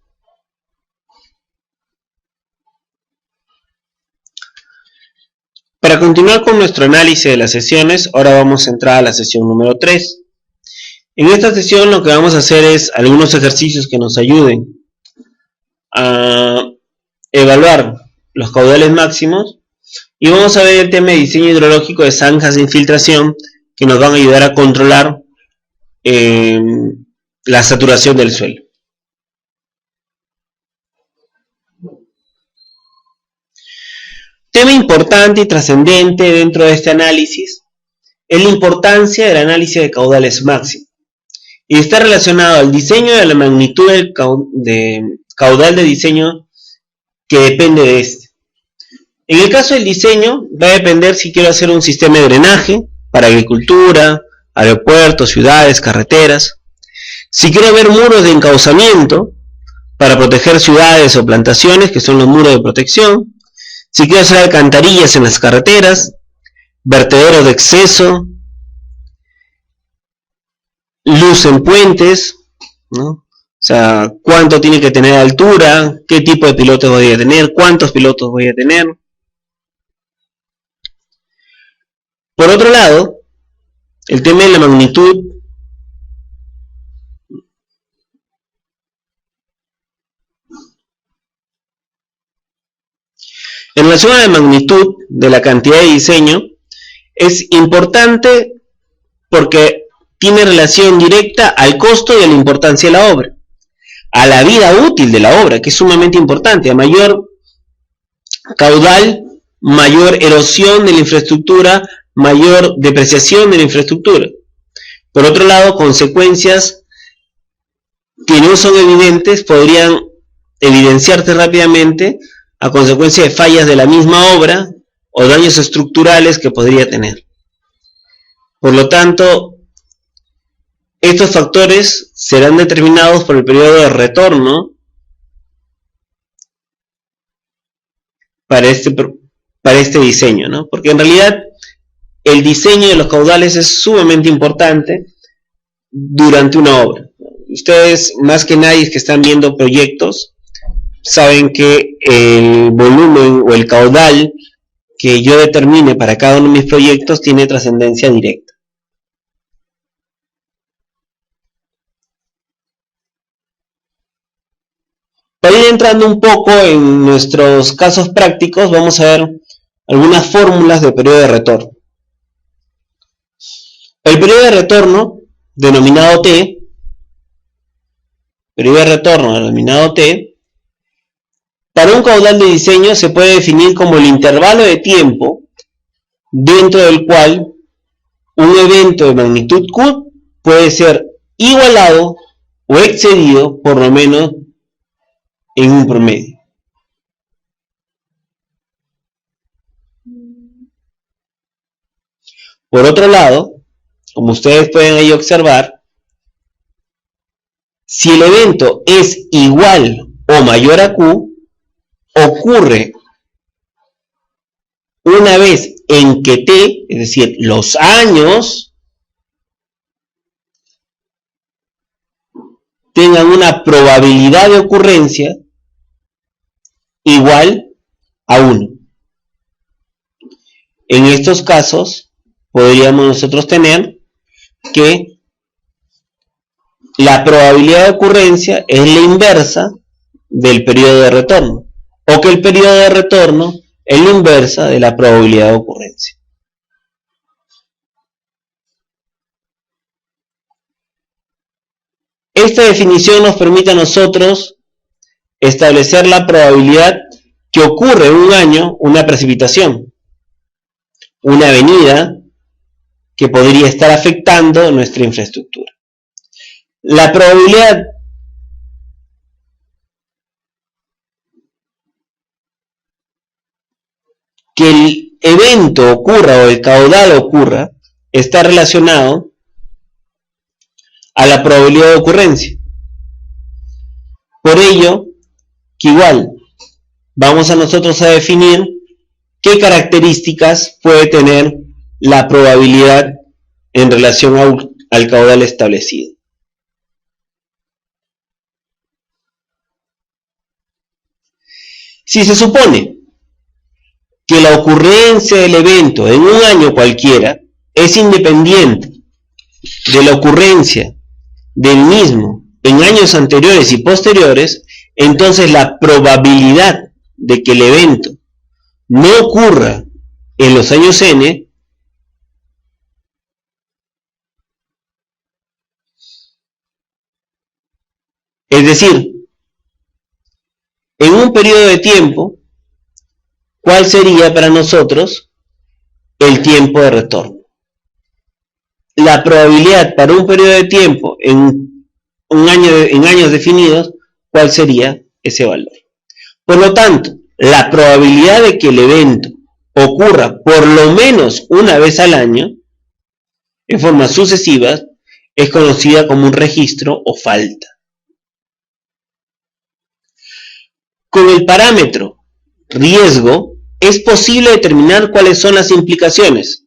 Para continuar con nuestro análisis de las sesiones, ahora vamos a entrar a la sesión número 3. En esta sesión lo que vamos a hacer es algunos ejercicios que nos ayuden a evaluar los caudales máximos y vamos a ver el tema de diseño hidrológico de zanjas de infiltración que nos van a ayudar a controlar la saturación del suelo. Tema importante y trascendente dentro de este análisis es la importancia del análisis de caudales máximos y está relacionado al diseño de la magnitud del caudal de diseño que depende de este. En el caso del diseño va a depender si quiero hacer un sistema de drenaje para agricultura, aeropuertos, ciudades, carreteras, si quiero ver muros de encauzamiento para proteger ciudades o plantaciones, que son los muros de protección, si quiero hacer alcantarillas en las carreteras, vertederos de exceso, luz en puentes, ¿no? O sea, cuánto tiene que tener de altura, qué tipo de pilotos voy a tener, cuántos pilotos voy a tener. Por otro lado, el tema de la magnitud en relación a la magnitud de la cantidad de diseño es importante porque tiene relación directa al costo y a la importancia de la obra, a la vida útil de la obra, que es sumamente importante. A mayor caudal, mayor erosión de la infraestructura, mayor depreciación de la infraestructura. Por otro lado, consecuencias que no son evidentes podrían evidenciarse rápidamente a consecuencia de fallas de la misma obra o daños estructurales que podría tener. Por lo tanto, estos factores serán determinados por el periodo de retorno para este diseño, ¿no? Porque en realidad el diseño de los caudales es sumamente importante durante una obra. Ustedes, más que nadie que están viendo proyectos, saben que el volumen o el caudal que yo determine para cada uno de mis proyectos tiene trascendencia directa. Para ir entrando un poco en nuestros casos prácticos, vamos a ver algunas fórmulas de periodo de retorno. El periodo de retorno, denominado T, para un caudal de diseño se puede definir como el intervalo de tiempo dentro del cual un evento de magnitud Q puede ser igualado o excedido por lo menos en un promedio. Por otro lado, como ustedes pueden ahí observar, si el evento es igual o mayor a Q, ocurre una vez en que T, es decir, los años, tengan una probabilidad de ocurrencia igual a 1. En estos casos, podríamos nosotros tener que la probabilidad de ocurrencia es la inversa del periodo de retorno, o que el periodo de retorno es la inversa de la probabilidad de ocurrencia. Esta definición nos permite a nosotros establecer la probabilidad que ocurre en un año una precipitación, una avenida que podría estar afectando nuestra infraestructura. La probabilidad que el evento ocurra o el caudal ocurra está relacionado a la probabilidad de ocurrencia. Por ello, que igual vamos a nosotros a definir qué características puede tener la probabilidad en relación al caudal establecido. Si se supone que la ocurrencia del evento en un año cualquiera es independiente de la ocurrencia del mismo en años anteriores y posteriores, entonces la probabilidad de que el evento no ocurra en los años n es decir, en un periodo de tiempo, ¿cuál sería para nosotros el tiempo de retorno? La probabilidad para un periodo de tiempo en años definidos, ¿cuál sería ese valor? Por lo tanto, la probabilidad de que el evento ocurra por lo menos una vez al año, en forma sucesiva, es conocida como un registro o falta. Con el parámetro riesgo es posible determinar cuáles son las implicaciones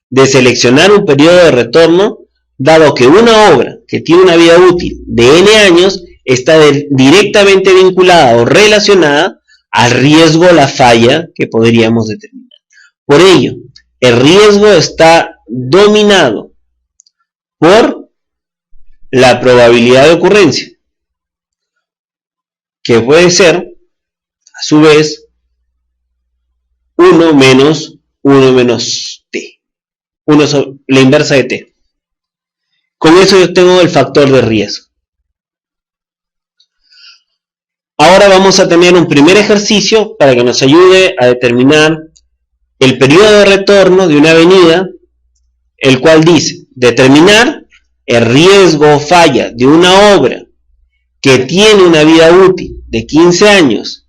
de seleccionar un periodo de retorno, dado que una obra que tiene una vida útil de n años está directamente vinculada o relacionada al riesgo o la falla que podríamos determinar. Por ello, el riesgo está dominado por la probabilidad de ocurrencia, que puede ser, a su vez, 1 menos t. 1 sobre la inversa de t. Con eso yo tengo el factor de riesgo. Ahora vamos a tener un primer ejercicio para que nos ayude a determinar el periodo de retorno de una avenida, el cual dice determinar el riesgo o falla de una obra que tiene una vida útil de 15 años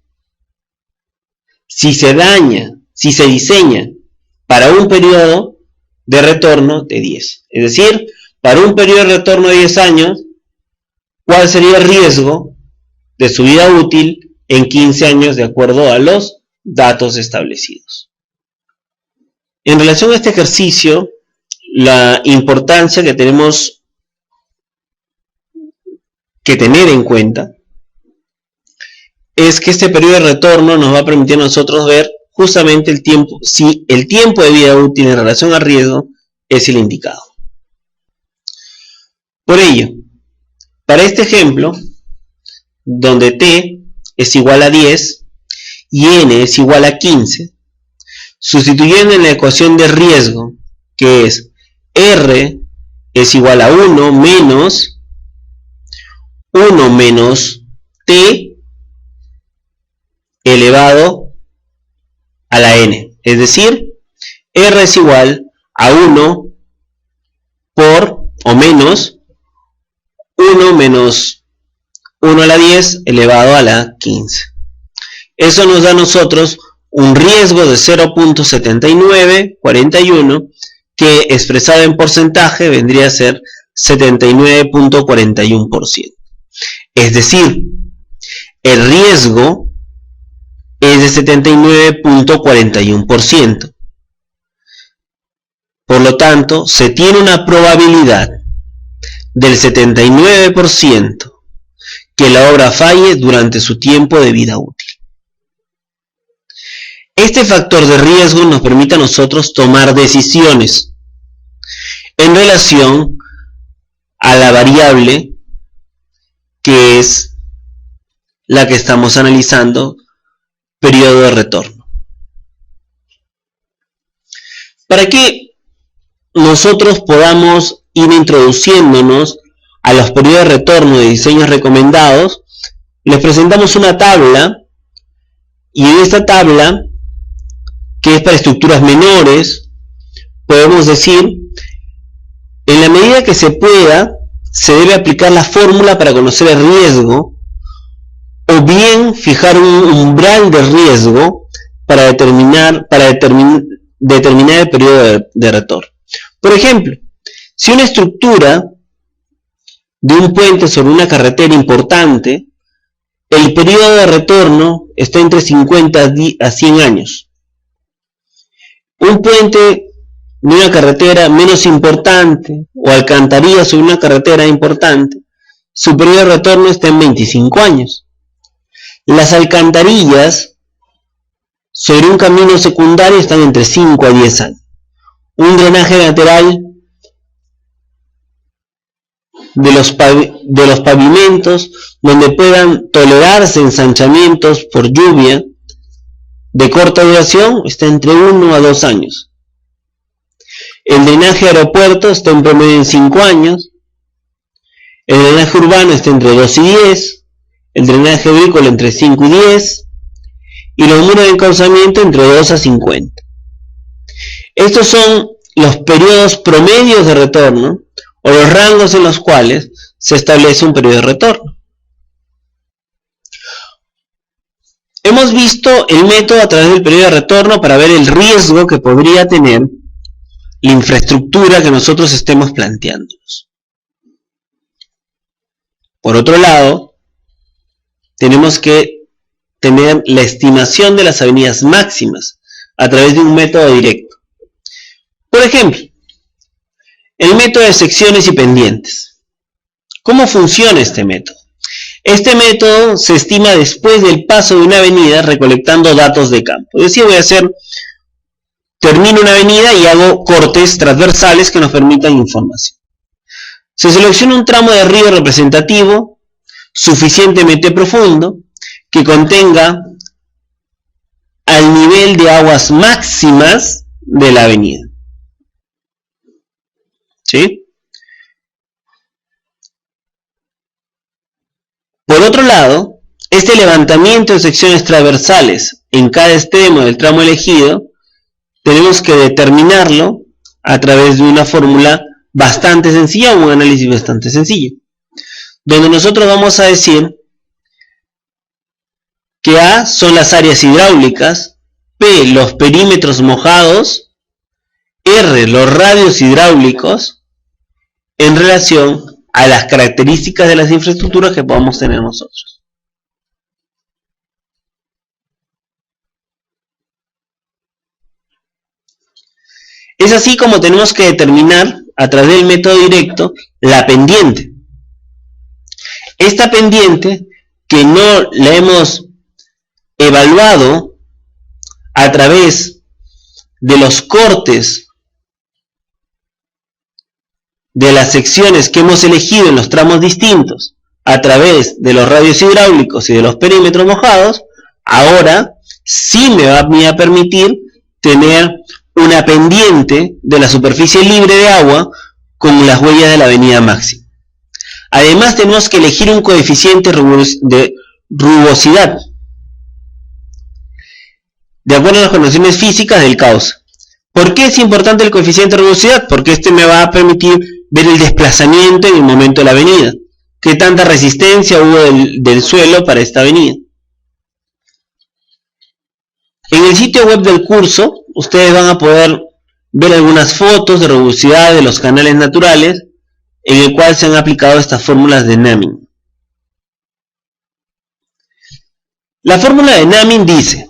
si se diseña para un periodo de retorno de 10. Es decir, para un periodo de retorno de 10 años, ¿cuál sería el riesgo de su vida útil en 15 años de acuerdo a los datos establecidos? En relación a este ejercicio, la importancia que tenemos que tener en cuenta es que este periodo de retorno nos va a permitir a nosotros ver justamente el tiempo, si el tiempo de vida útil en relación al riesgo es el indicado. Por ello, para este ejemplo, donde t es igual a 10 y n es igual a 15, sustituyendo en la ecuación de riesgo, que es r es igual a 1 menos t elevado a la n, es decir, r es igual a 1 por o menos 1 menos 1 a la 10 elevado a la 15. Eso nos da a nosotros un riesgo de 0.7941 que expresado en porcentaje vendría a ser 79.41%. Es decir, el riesgo es de 79.41%. Por lo tanto, se tiene una probabilidad del 79% que la obra falle durante su tiempo de vida útil. Este factor de riesgo nos permite a nosotros tomar decisiones en relación a la variable que es la que estamos analizando, periodo de retorno. Para que nosotros podamos ir introduciéndonos a los periodos de retorno de diseños recomendados, les presentamos una tabla, y en esta tabla, que es para estructuras menores, podemos decir, en la medida que se pueda, se debe aplicar la fórmula para conocer el riesgo, o bien fijar un umbral de riesgo para determinar el periodo de retorno. Por ejemplo, si una estructura de un puente sobre una carretera importante, el periodo de retorno está entre 50 a 100 años. Un puente de una carretera menos importante o alcantarilla sobre una carretera importante, su periodo de retorno está en 25 años. Las alcantarillas sobre un camino secundario están entre 5 a 10 años. Un drenaje lateral de los pavimentos donde puedan tolerarse ensanchamientos por lluvia de corta duración está entre 1 a 2 años. El drenaje aeropuerto está en promedio en 5 años. El drenaje urbano está entre 2 y 10. El drenaje agrícola entre 5 y 10. Y los muros de encauzamiento entre 2 a 50. Estos son los periodos promedios de retorno o los rangos en los cuales se establece un periodo de retorno. Hemos visto el método a través del periodo de retorno para ver el riesgo que podría tener la infraestructura que nosotros estemos planteándonos. Por otro lado, tenemos que tener la estimación de las avenidas máximas a través de un método directo. Por ejemplo, el método de secciones y pendientes. ¿Cómo funciona este método? Este método se estima después del paso de una avenida recolectando datos de campo. Es decir, termino una avenida y hago cortes transversales que nos permitan información. Se selecciona un tramo de río representativo, suficientemente profundo, que contenga al nivel de aguas máximas de la avenida. ¿Sí? Por otro lado, este levantamiento de secciones transversales en cada extremo del tramo elegido, tenemos que determinarlo a través de una fórmula bastante sencilla, un análisis bastante sencillo, donde nosotros vamos a decir que A son las áreas hidráulicas, P los perímetros mojados, R los radios hidráulicos, en relación a las características de las infraestructuras que podamos tener nosotros. Es así como tenemos que determinar, a través del método directo, la pendiente. Esta pendiente, que no la hemos evaluado a través de los cortes de las secciones que hemos elegido en los tramos distintos, a través de los radios hidráulicos y de los perímetros mojados, ahora sí me va a permitir tener una pendiente de la superficie libre de agua con las huellas de la avenida máxima. Además tenemos que elegir un coeficiente de rugosidad, de acuerdo a las condiciones físicas del cauce. ¿Por qué es importante el coeficiente de rugosidad? Porque este me va a permitir ver el desplazamiento en el momento de la avenida. ¿Qué tanta resistencia hubo del suelo para esta avenida? En el sitio web del curso, ustedes van a poder ver algunas fotos de rugosidad de los canales naturales, en el cual se han aplicado estas fórmulas de Naming. La fórmula de Naming dice: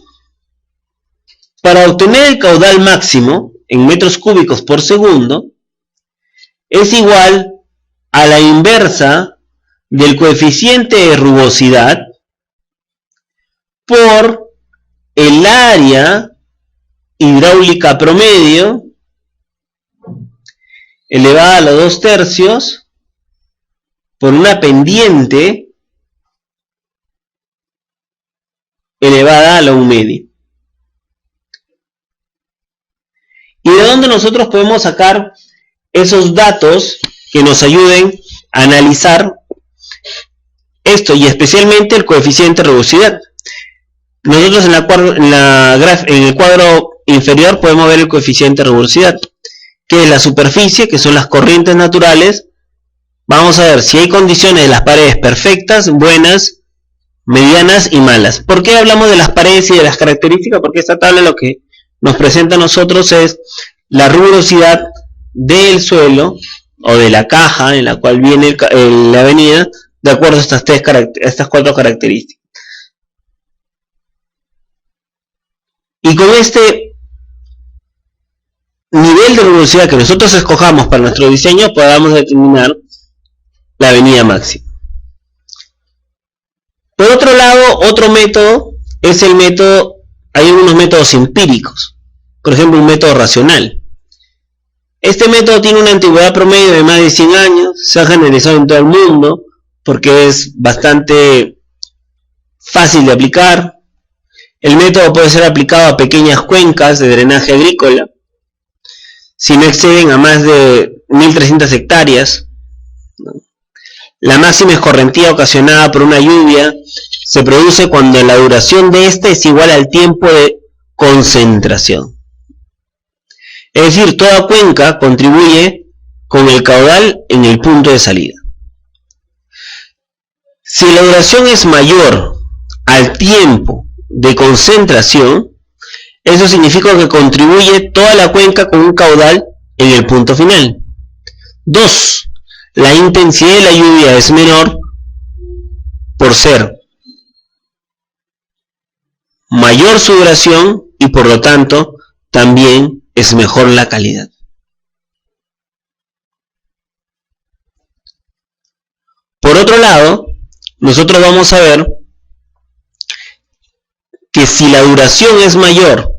para obtener el caudal máximo en metros cúbicos por segundo, es igual a la inversa del coeficiente de rugosidad por el área hidráulica promedio elevada a los 2/3 por una pendiente elevada a la 1 media. ¿Y de dónde nosotros podemos sacar esos datos que nos ayuden a analizar esto, y especialmente el coeficiente de rugosidad? Nosotros en el cuadro inferior podemos ver el coeficiente de rugosidad, que es la superficie, que son las corrientes naturales. Vamos a ver si hay condiciones de las paredes perfectas, buenas, medianas y malas. ¿Por qué hablamos de las paredes y de las características? Porque esta tabla lo que nos presenta a nosotros es la rugosidad del suelo o de la caja en la cual viene la avenida, de acuerdo a estas 4 características. Y con este nivel de rugosidad que nosotros escojamos para nuestro diseño, podamos determinar la avenida máxima. Por otro lado, otro método es el método, hay algunos métodos empíricos, por ejemplo un método racional. Este método tiene una antigüedad promedio de más de 100 años, se ha generalizado en todo el mundo porque es bastante fácil de aplicar. El método puede ser aplicado a pequeñas cuencas de drenaje agrícola, si no exceden a más de 1.300 hectáreas. La máxima escorrentía ocasionada por una lluvia se produce cuando la duración de esta es igual al tiempo de concentración. Es decir, toda cuenca contribuye con el caudal en el punto de salida. Si la duración es mayor al tiempo de concentración, eso significa que contribuye toda la cuenca con un caudal en el punto final. 2. La intensidad de la lluvia es menor por ser mayor su duración y por lo tanto también es mejor la calidad. Por otro lado, nosotros vamos a ver que si la duración es mayor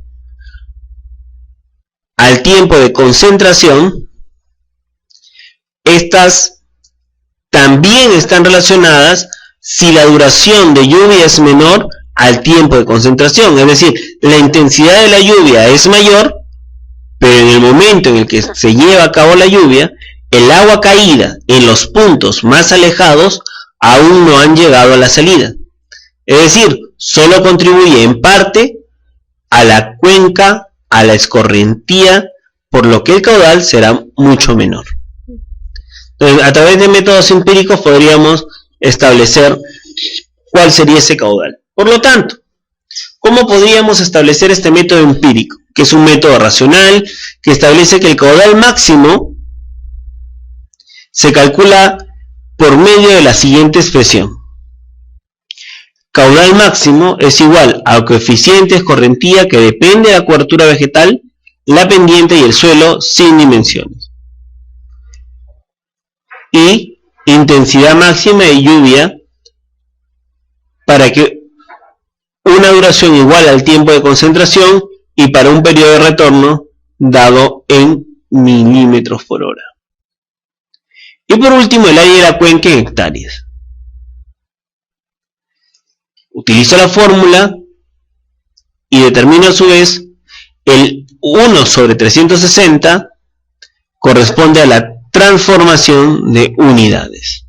al tiempo de concentración, estas también están relacionadas si la duración de lluvia es menor al tiempo de concentración. Es decir, la intensidad de la lluvia es mayor, pero en el momento en el que se lleva a cabo la lluvia, el agua caída en los puntos más alejados aún no han llegado a la salida. Es decir, solo contribuye en parte a la cuenca, a la escorrentía, por lo que el caudal será mucho menor. Entonces, a través de métodos empíricos podríamos establecer cuál sería ese caudal. Por lo tanto, ¿cómo podríamos establecer este método empírico? Que es un método racional que establece que el caudal máximo se calcula por medio de la siguiente expresión. Caudal máximo es igual al coeficiente de escorrentía que depende de la cobertura vegetal, la pendiente y el suelo sin dimensiones. Y intensidad máxima de lluvia para que una duración igual al tiempo de concentración y para un periodo de retorno dado en milímetros por hora. Y por último, el área de la cuenca en hectáreas. Utilizo la fórmula y determino a su vez el 1 sobre 360 corresponde a la transformación de unidades.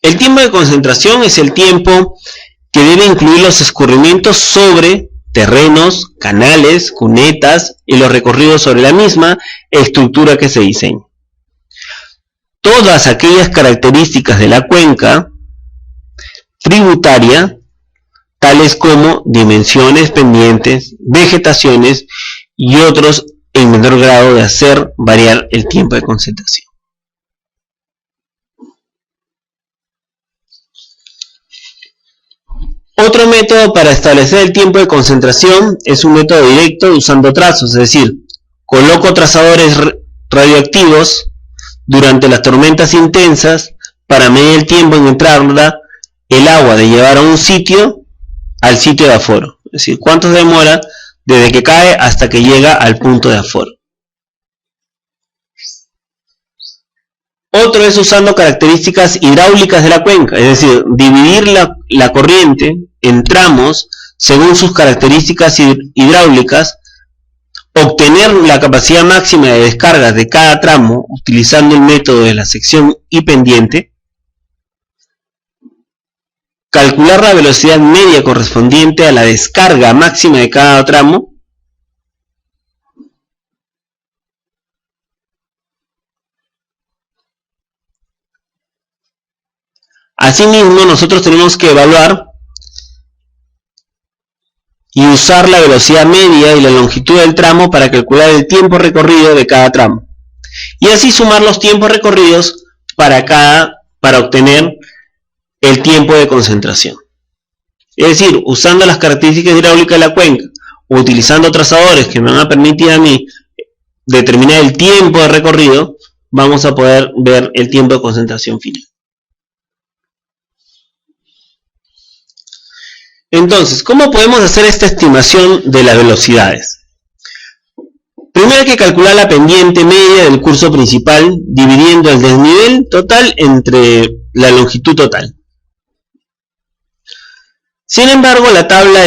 El tiempo de concentración es el tiempo que debe incluir los escurrimientos sobre terrenos, canales, cunetas y los recorridos sobre la misma estructura que se diseña. Todas aquellas características de la cuenca tributaria, tales como dimensiones, pendientes, vegetaciones y otros en menor grado de hacer variar el tiempo de concentración. Otro método para establecer el tiempo de concentración es un método directo usando trazos, es decir, coloco trazadores radioactivos durante las tormentas intensas para medir el tiempo en entrarla el agua de llevar a un sitio al sitio de aforo, es decir, cuánto demora desde que cae hasta que llega al punto de aforo. Otro es usando características hidráulicas de la cuenca, es decir, dividir la corriente en tramos según sus características hidráulicas, obtener la capacidad máxima de descarga de cada tramo utilizando el método de la sección y pendiente, calcular la velocidad media correspondiente a la descarga máxima de cada tramo, asimismo nosotros tenemos que evaluar y usar la velocidad media y la longitud del tramo para calcular el tiempo recorrido de cada tramo. Y así sumar los tiempos recorridos para obtener el tiempo de concentración. Es decir, usando las características hidráulicas de la cuenca o utilizando trazadores que me van a permitir a mí determinar el tiempo de recorrido, vamos a poder ver el tiempo de concentración final. Entonces, ¿cómo podemos hacer esta estimación de las velocidades? Primero hay que calcular la pendiente media del curso principal, dividiendo el desnivel total entre la longitud total. Sin embargo, la tabla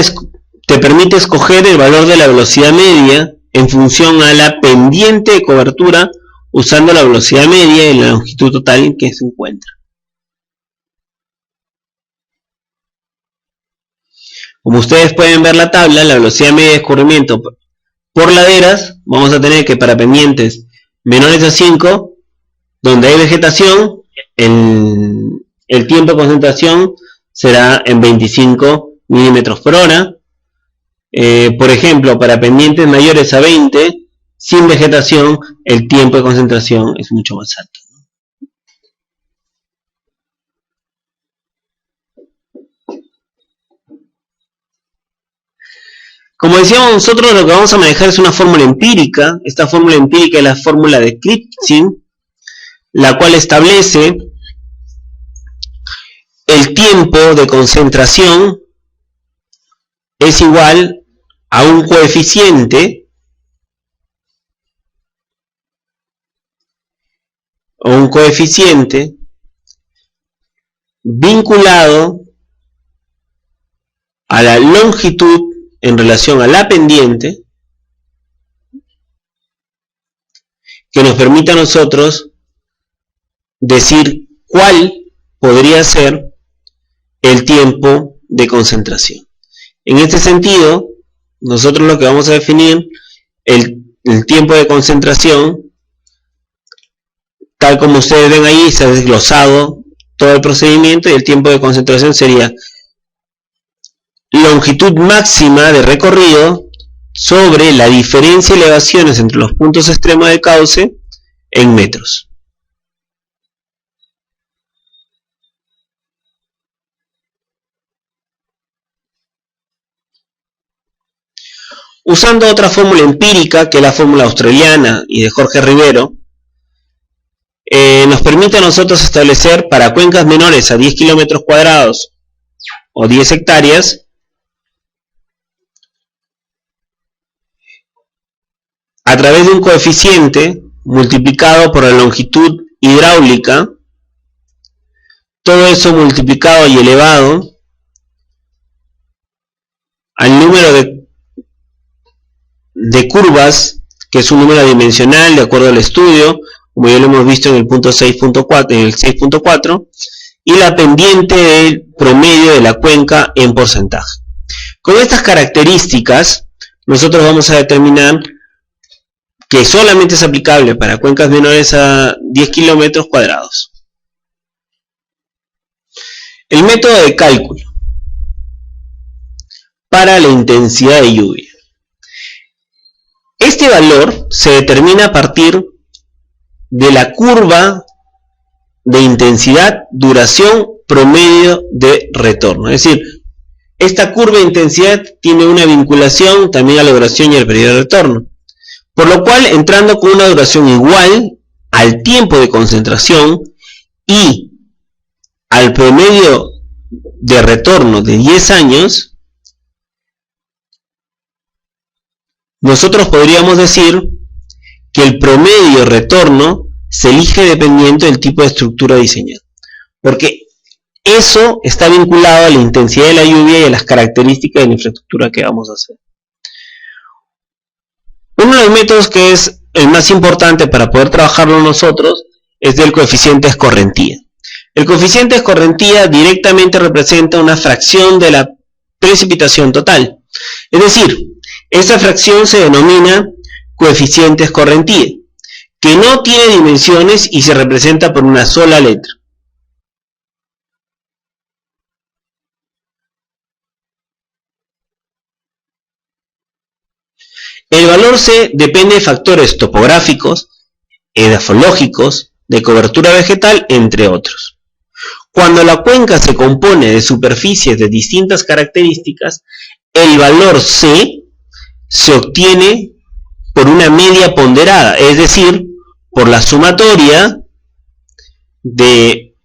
te permite escoger el valor de la velocidad media en función a la pendiente de cobertura, usando la velocidad media y la longitud total que se encuentra. Como ustedes pueden ver la tabla, la velocidad media de escurrimiento por laderas, vamos a tener que para pendientes menores a 5, donde hay vegetación, el tiempo de concentración será en 25 milímetros por hora. Por ejemplo, para pendientes mayores a 20, sin vegetación, el tiempo de concentración es mucho más alto. Como decíamos nosotros, lo que vamos a manejar es una fórmula empírica. Esta fórmula empírica es la fórmula de Kripke, la cual establece el tiempo de concentración es igual a un coeficiente vinculado a la longitud en relación a la pendiente, que nos permita a nosotros decir cuál podría ser el tiempo de concentración. En este sentido, nosotros lo que vamos a definir el tiempo de concentración, tal como ustedes ven ahí, se ha desglosado todo el procedimiento, y el tiempo de concentración sería longitud máxima de recorrido sobre la diferencia de elevaciones entre los puntos extremos de cauce en metros. Usando otra fórmula empírica, que es la fórmula australiana y de Jorge Rivero, nos permite a nosotros establecer para cuencas menores a 10 kilómetros cuadrados o 10 hectáreas, a través de un coeficiente multiplicado por la longitud hidráulica, todo eso multiplicado y elevado al número de curvas, que es un número dimensional de acuerdo al estudio, como ya lo hemos visto en el punto 6.4, y la pendiente del promedio de la cuenca en porcentaje. Con estas características, nosotros vamos a determinar que solamente es aplicable para cuencas menores a 10 kilómetros cuadrados. El método de cálculo para la intensidad de lluvia. Este valor se determina a partir de la curva de intensidad, duración, promedio de retorno. Es decir, esta curva de intensidad tiene una vinculación también a la duración y al periodo de retorno. Por lo cual, entrando con una duración igual al tiempo de concentración y al promedio de retorno de 10 años, nosotros podríamos decir que el promedio de retorno se elige dependiendo del tipo de estructura diseñada. Porque eso está vinculado a la intensidad de la lluvia y a las características de la infraestructura que vamos a hacer. Uno de los métodos que es el más importante para poder trabajarlo nosotros es del coeficiente de escorrentía. El coeficiente de escorrentía directamente representa una fracción de la precipitación total. Es decir, esta fracción se denomina coeficiente de escorrentía, que no tiene dimensiones y se representa por una sola letra. El valor C depende de factores topográficos, edafológicos, de cobertura vegetal, entre otros. Cuando la cuenca se compone de superficies de distintas características, el valor C se obtiene por una media ponderada, es decir, por la sumatoria de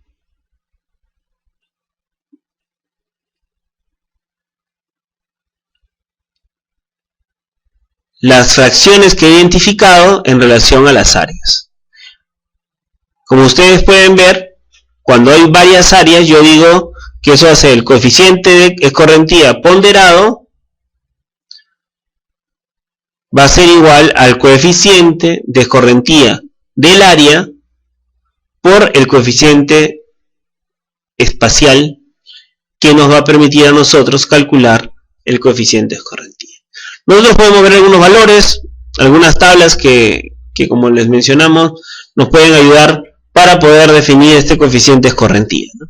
las fracciones que he identificado en relación a las áreas. Como ustedes pueden ver, cuando hay varias áreas, yo digo que eso hace el coeficiente de escorrentía ponderado va a ser igual al coeficiente de escorrentía del área por el coeficiente espacial que nos va a permitir a nosotros calcular el coeficiente de escorrentía. Nosotros podemos ver algunos valores, algunas tablas que como les mencionamos, nos pueden ayudar para poder definir este coeficiente de escorrentía, ¿no?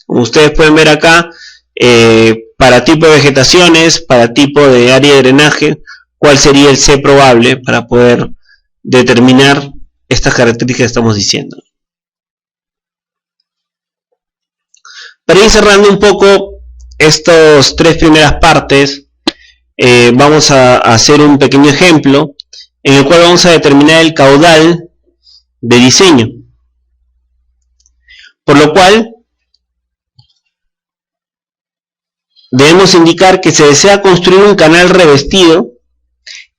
Como ustedes pueden ver acá, para tipo de vegetaciones, para tipo de área de drenaje, cuál sería el C probable para poder determinar estas características que estamos diciendo. Para ir cerrando un poco estas tres primeras partes, vamos a hacer un pequeño ejemplo en el cual vamos a determinar el caudal de diseño. Por lo cual, debemos indicar que se desea construir un canal revestido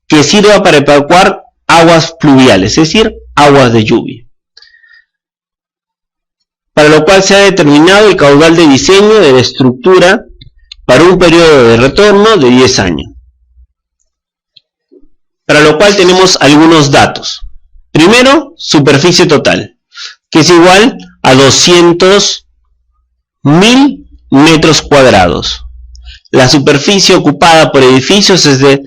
que sirva para evacuar aguas pluviales, es decir, aguas de lluvia. Para lo cual se ha determinado el caudal de diseño de la estructura para un periodo de retorno de 10 años. Para lo cual tenemos algunos datos. Primero, superficie total, que es igual a 200.000 metros cuadrados. La superficie ocupada por edificios es de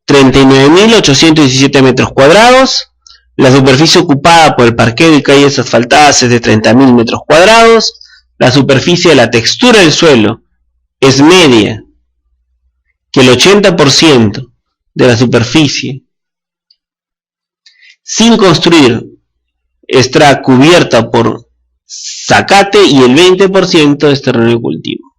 39.817 metros cuadrados. La superficie ocupada por el parqueo y calles asfaltadas es de 30.000 metros cuadrados. La superficie de la textura del suelo es media, que el 80% de la superficie sin construir estará cubierta por zacate y el 20% es terreno de cultivo.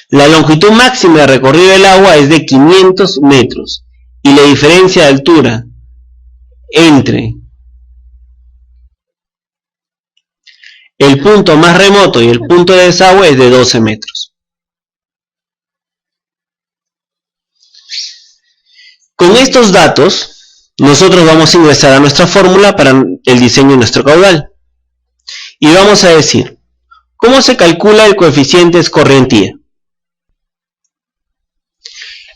La longitud máxima de recorrido del agua es de 500 metros y la diferencia de altura entre el punto más remoto y el punto de desagüe es de 12 metros. Con estos datos, nosotros vamos a ingresar a nuestra fórmula para el diseño de nuestro caudal. Y vamos a decir, ¿cómo se calcula el coeficiente de escorrentía?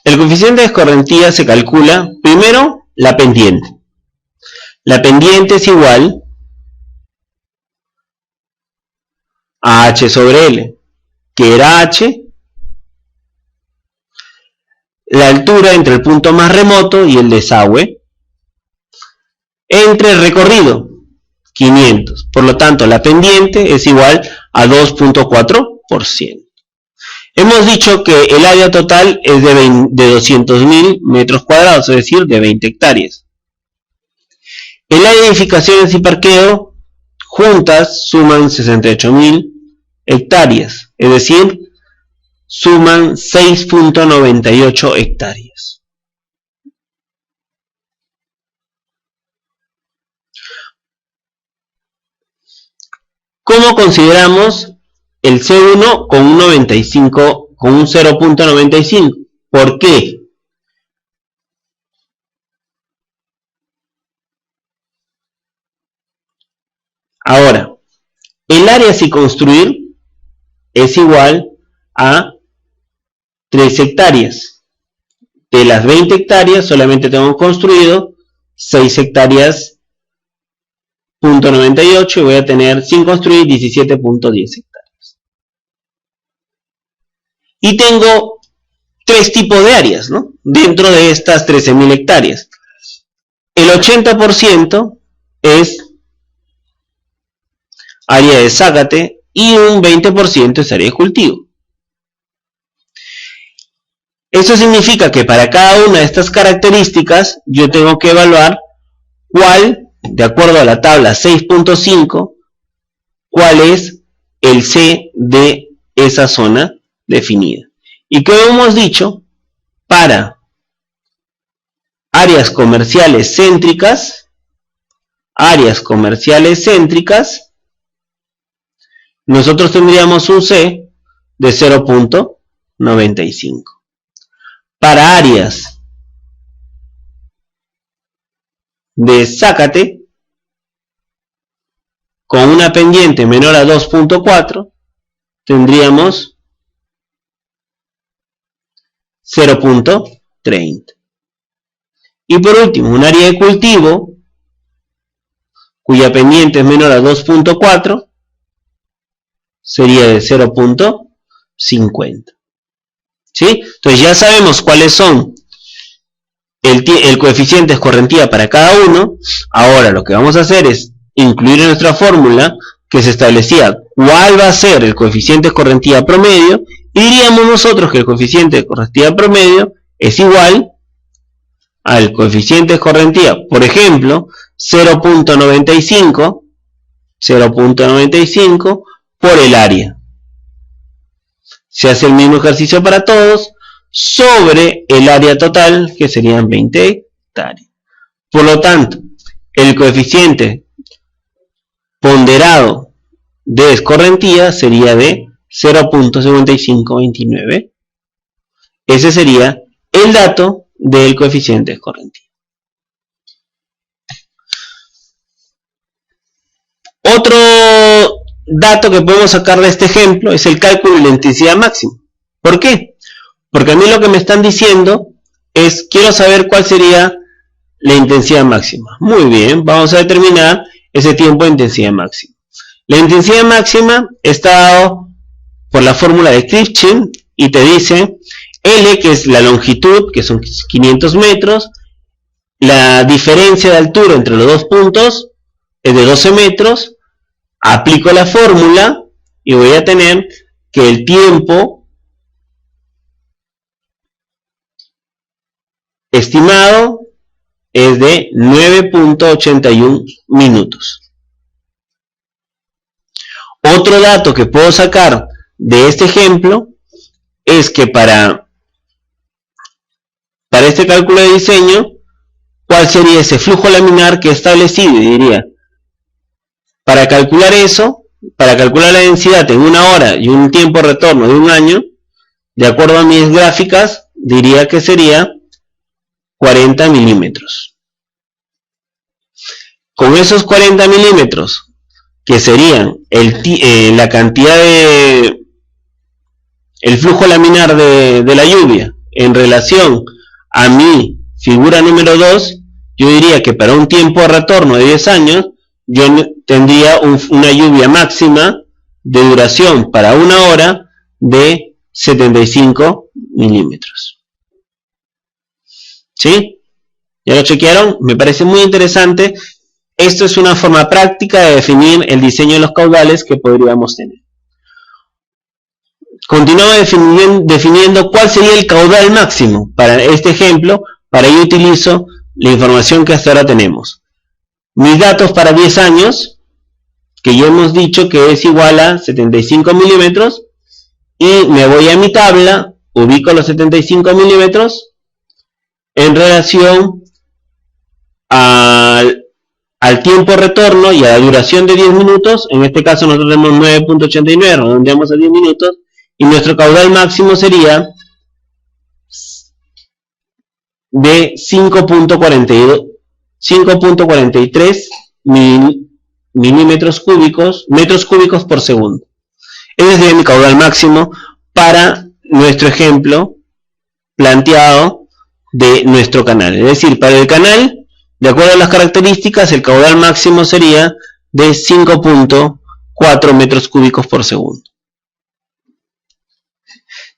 El coeficiente de escorrentía se calcula, primero, la pendiente. La pendiente es igual a H sobre L, que era H, la altura entre el punto más remoto y el desagüe, entre el recorrido, 500. Por lo tanto, la pendiente es igual a 2.4%. Hemos dicho que el área total es de 200.000 metros cuadrados, es decir, de 20 hectáreas. El área de edificaciones y parqueo juntas suman 68.000 hectáreas, es decir, suman 6.98 hectáreas. ¿Cómo consideramos el C1 con un 0.95? ¿Por qué? Ahora, el área sin construir es igual a 3 hectáreas. De las 20 hectáreas solamente tengo construido 6 hectáreas .98 y voy a tener sin construir 17.10 hectáreas. Y tengo 3 tipos de áreas, ¿no? Dentro de estas 13.000 hectáreas. El 80% es área de zacate y un 20% es área de cultivo. Eso significa que para cada una de estas características yo tengo que evaluar cuál, de acuerdo a la tabla 6.5, cuál es el C de esa zona definida. Y como hemos dicho, para áreas comerciales céntricas, nosotros tendríamos un C de 0.95. Para áreas de zacate, con una pendiente menor a 2.4, tendríamos 0.30. Y por último, un área de cultivo, cuya pendiente es menor a 2.4, sería de 0.50. ¿Sí? Entonces ya sabemos cuáles son el coeficiente de escorrentía para cada uno. Ahora lo que vamos a hacer es incluir en nuestra fórmula que se establecía cuál va a ser el coeficiente de escorrentía promedio, y diríamos nosotros que el coeficiente de escorrentía promedio es igual al coeficiente de escorrentía, por ejemplo, 0.95 por el área. Se hace el mismo ejercicio para todos sobre el área total, que serían 20 hectáreas. Por lo tanto, el coeficiente ponderado de escorrentía sería de 0.5529. Ese sería el dato del coeficiente de escorrentía. Otro dato que podemos sacar de este ejemplo es el cálculo de la intensidad máxima. ¿Por qué? Porque a mí lo que me están diciendo es, quiero saber cuál sería la intensidad máxima. Muy bien, vamos a determinar ese tiempo de intensidad máxima. La intensidad máxima está dado por la fórmula de Kirchner y te dice L, que es la longitud, que son 500 metros, la diferencia de altura entre los dos puntos es de 12 metros, aplico la fórmula y voy a tener que el tiempo estimado es de 9.81 minutos. Otro dato que puedo sacar de este ejemplo es que para este cálculo de diseño, ¿cuál sería ese flujo laminar que he establecido? Y diría, para calcular eso, para calcular la densidad en una hora y un tiempo de retorno de un año, de acuerdo a mis gráficas, diría que sería 40 milímetros. Con esos 40 milímetros, que serían la cantidad de el flujo laminar de la lluvia en relación a mi figura número 2, yo diría que para un tiempo de retorno de 10 años, yo tendría una lluvia máxima de duración para una hora de 75 milímetros. ¿Sí? ¿Ya lo chequearon? Me parece muy interesante. Esto es una forma práctica de definir el diseño de los caudales que podríamos tener. Continuamos definiendo cuál sería el caudal máximo. Para este ejemplo, para ello utilizo la información que hasta ahora tenemos. Mis datos para 10 años, que ya hemos dicho que es igual a 75 milímetros, y me voy a mi tabla, ubico los 75 milímetros en relación al tiempo de retorno y a la duración de 10 minutos. En este caso nosotros tenemos 9.89, redondeamos a 10 minutos, y nuestro caudal máximo sería de 5.43 metros cúbicos por segundo. Ese sería mi caudal máximo para nuestro ejemplo planteado de nuestro canal. Es decir, para el canal, de acuerdo a las características, el caudal máximo sería de 5.4 metros cúbicos por segundo.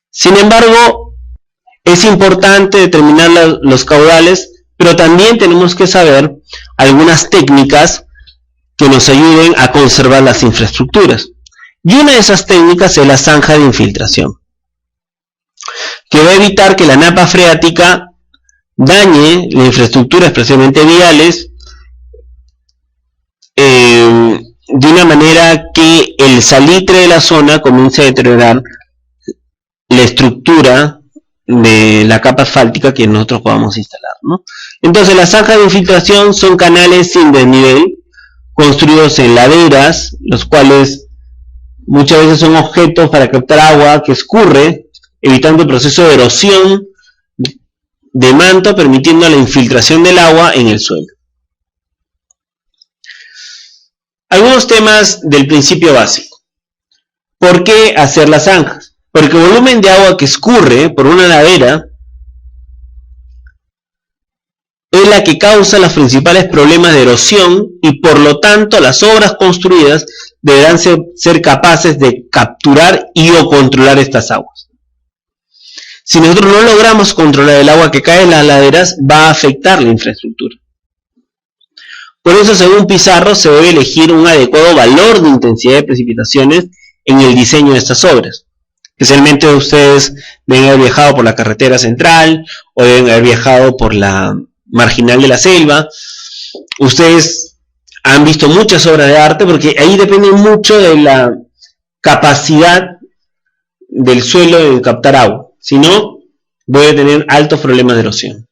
Sin embargo, es importante determinar los caudales, pero también tenemos que saber algunas técnicas que nos ayuden a conservar las infraestructuras. Y una de esas técnicas es la zanja de infiltración, que va a evitar que la napa freática dañe la infraestructura, especialmente viales, de una manera que el salitre de la zona comience a deteriorar la estructura de la capa asfáltica que nosotros podamos instalar, ¿no? Entonces, las zanjas de infiltración son canales sin desnivel, construidos en laderas, los cuales muchas veces son objetos para captar agua que escurre, evitando el proceso de erosión de manto, permitiendo la infiltración del agua en el suelo. Algunos temas del principio básico. ¿Por qué hacer las zanjas? Porque el volumen de agua que escurre por una ladera es la que causa los principales problemas de erosión y por lo tanto las obras construidas deberán ser capaces de capturar y o controlar estas aguas. Si nosotros no logramos controlar el agua que cae en las laderas, va a afectar la infraestructura. Por eso, según Pizarro, se debe elegir un adecuado valor de intensidad de precipitaciones en el diseño de estas obras. Especialmente ustedes deben haber viajado por la carretera central o deben haber viajado por la marginal de la selva. Ustedes han visto muchas obras de arte porque ahí depende mucho de la capacidad del suelo de captar agua. Si no, voy a tener altos problemas de erosión.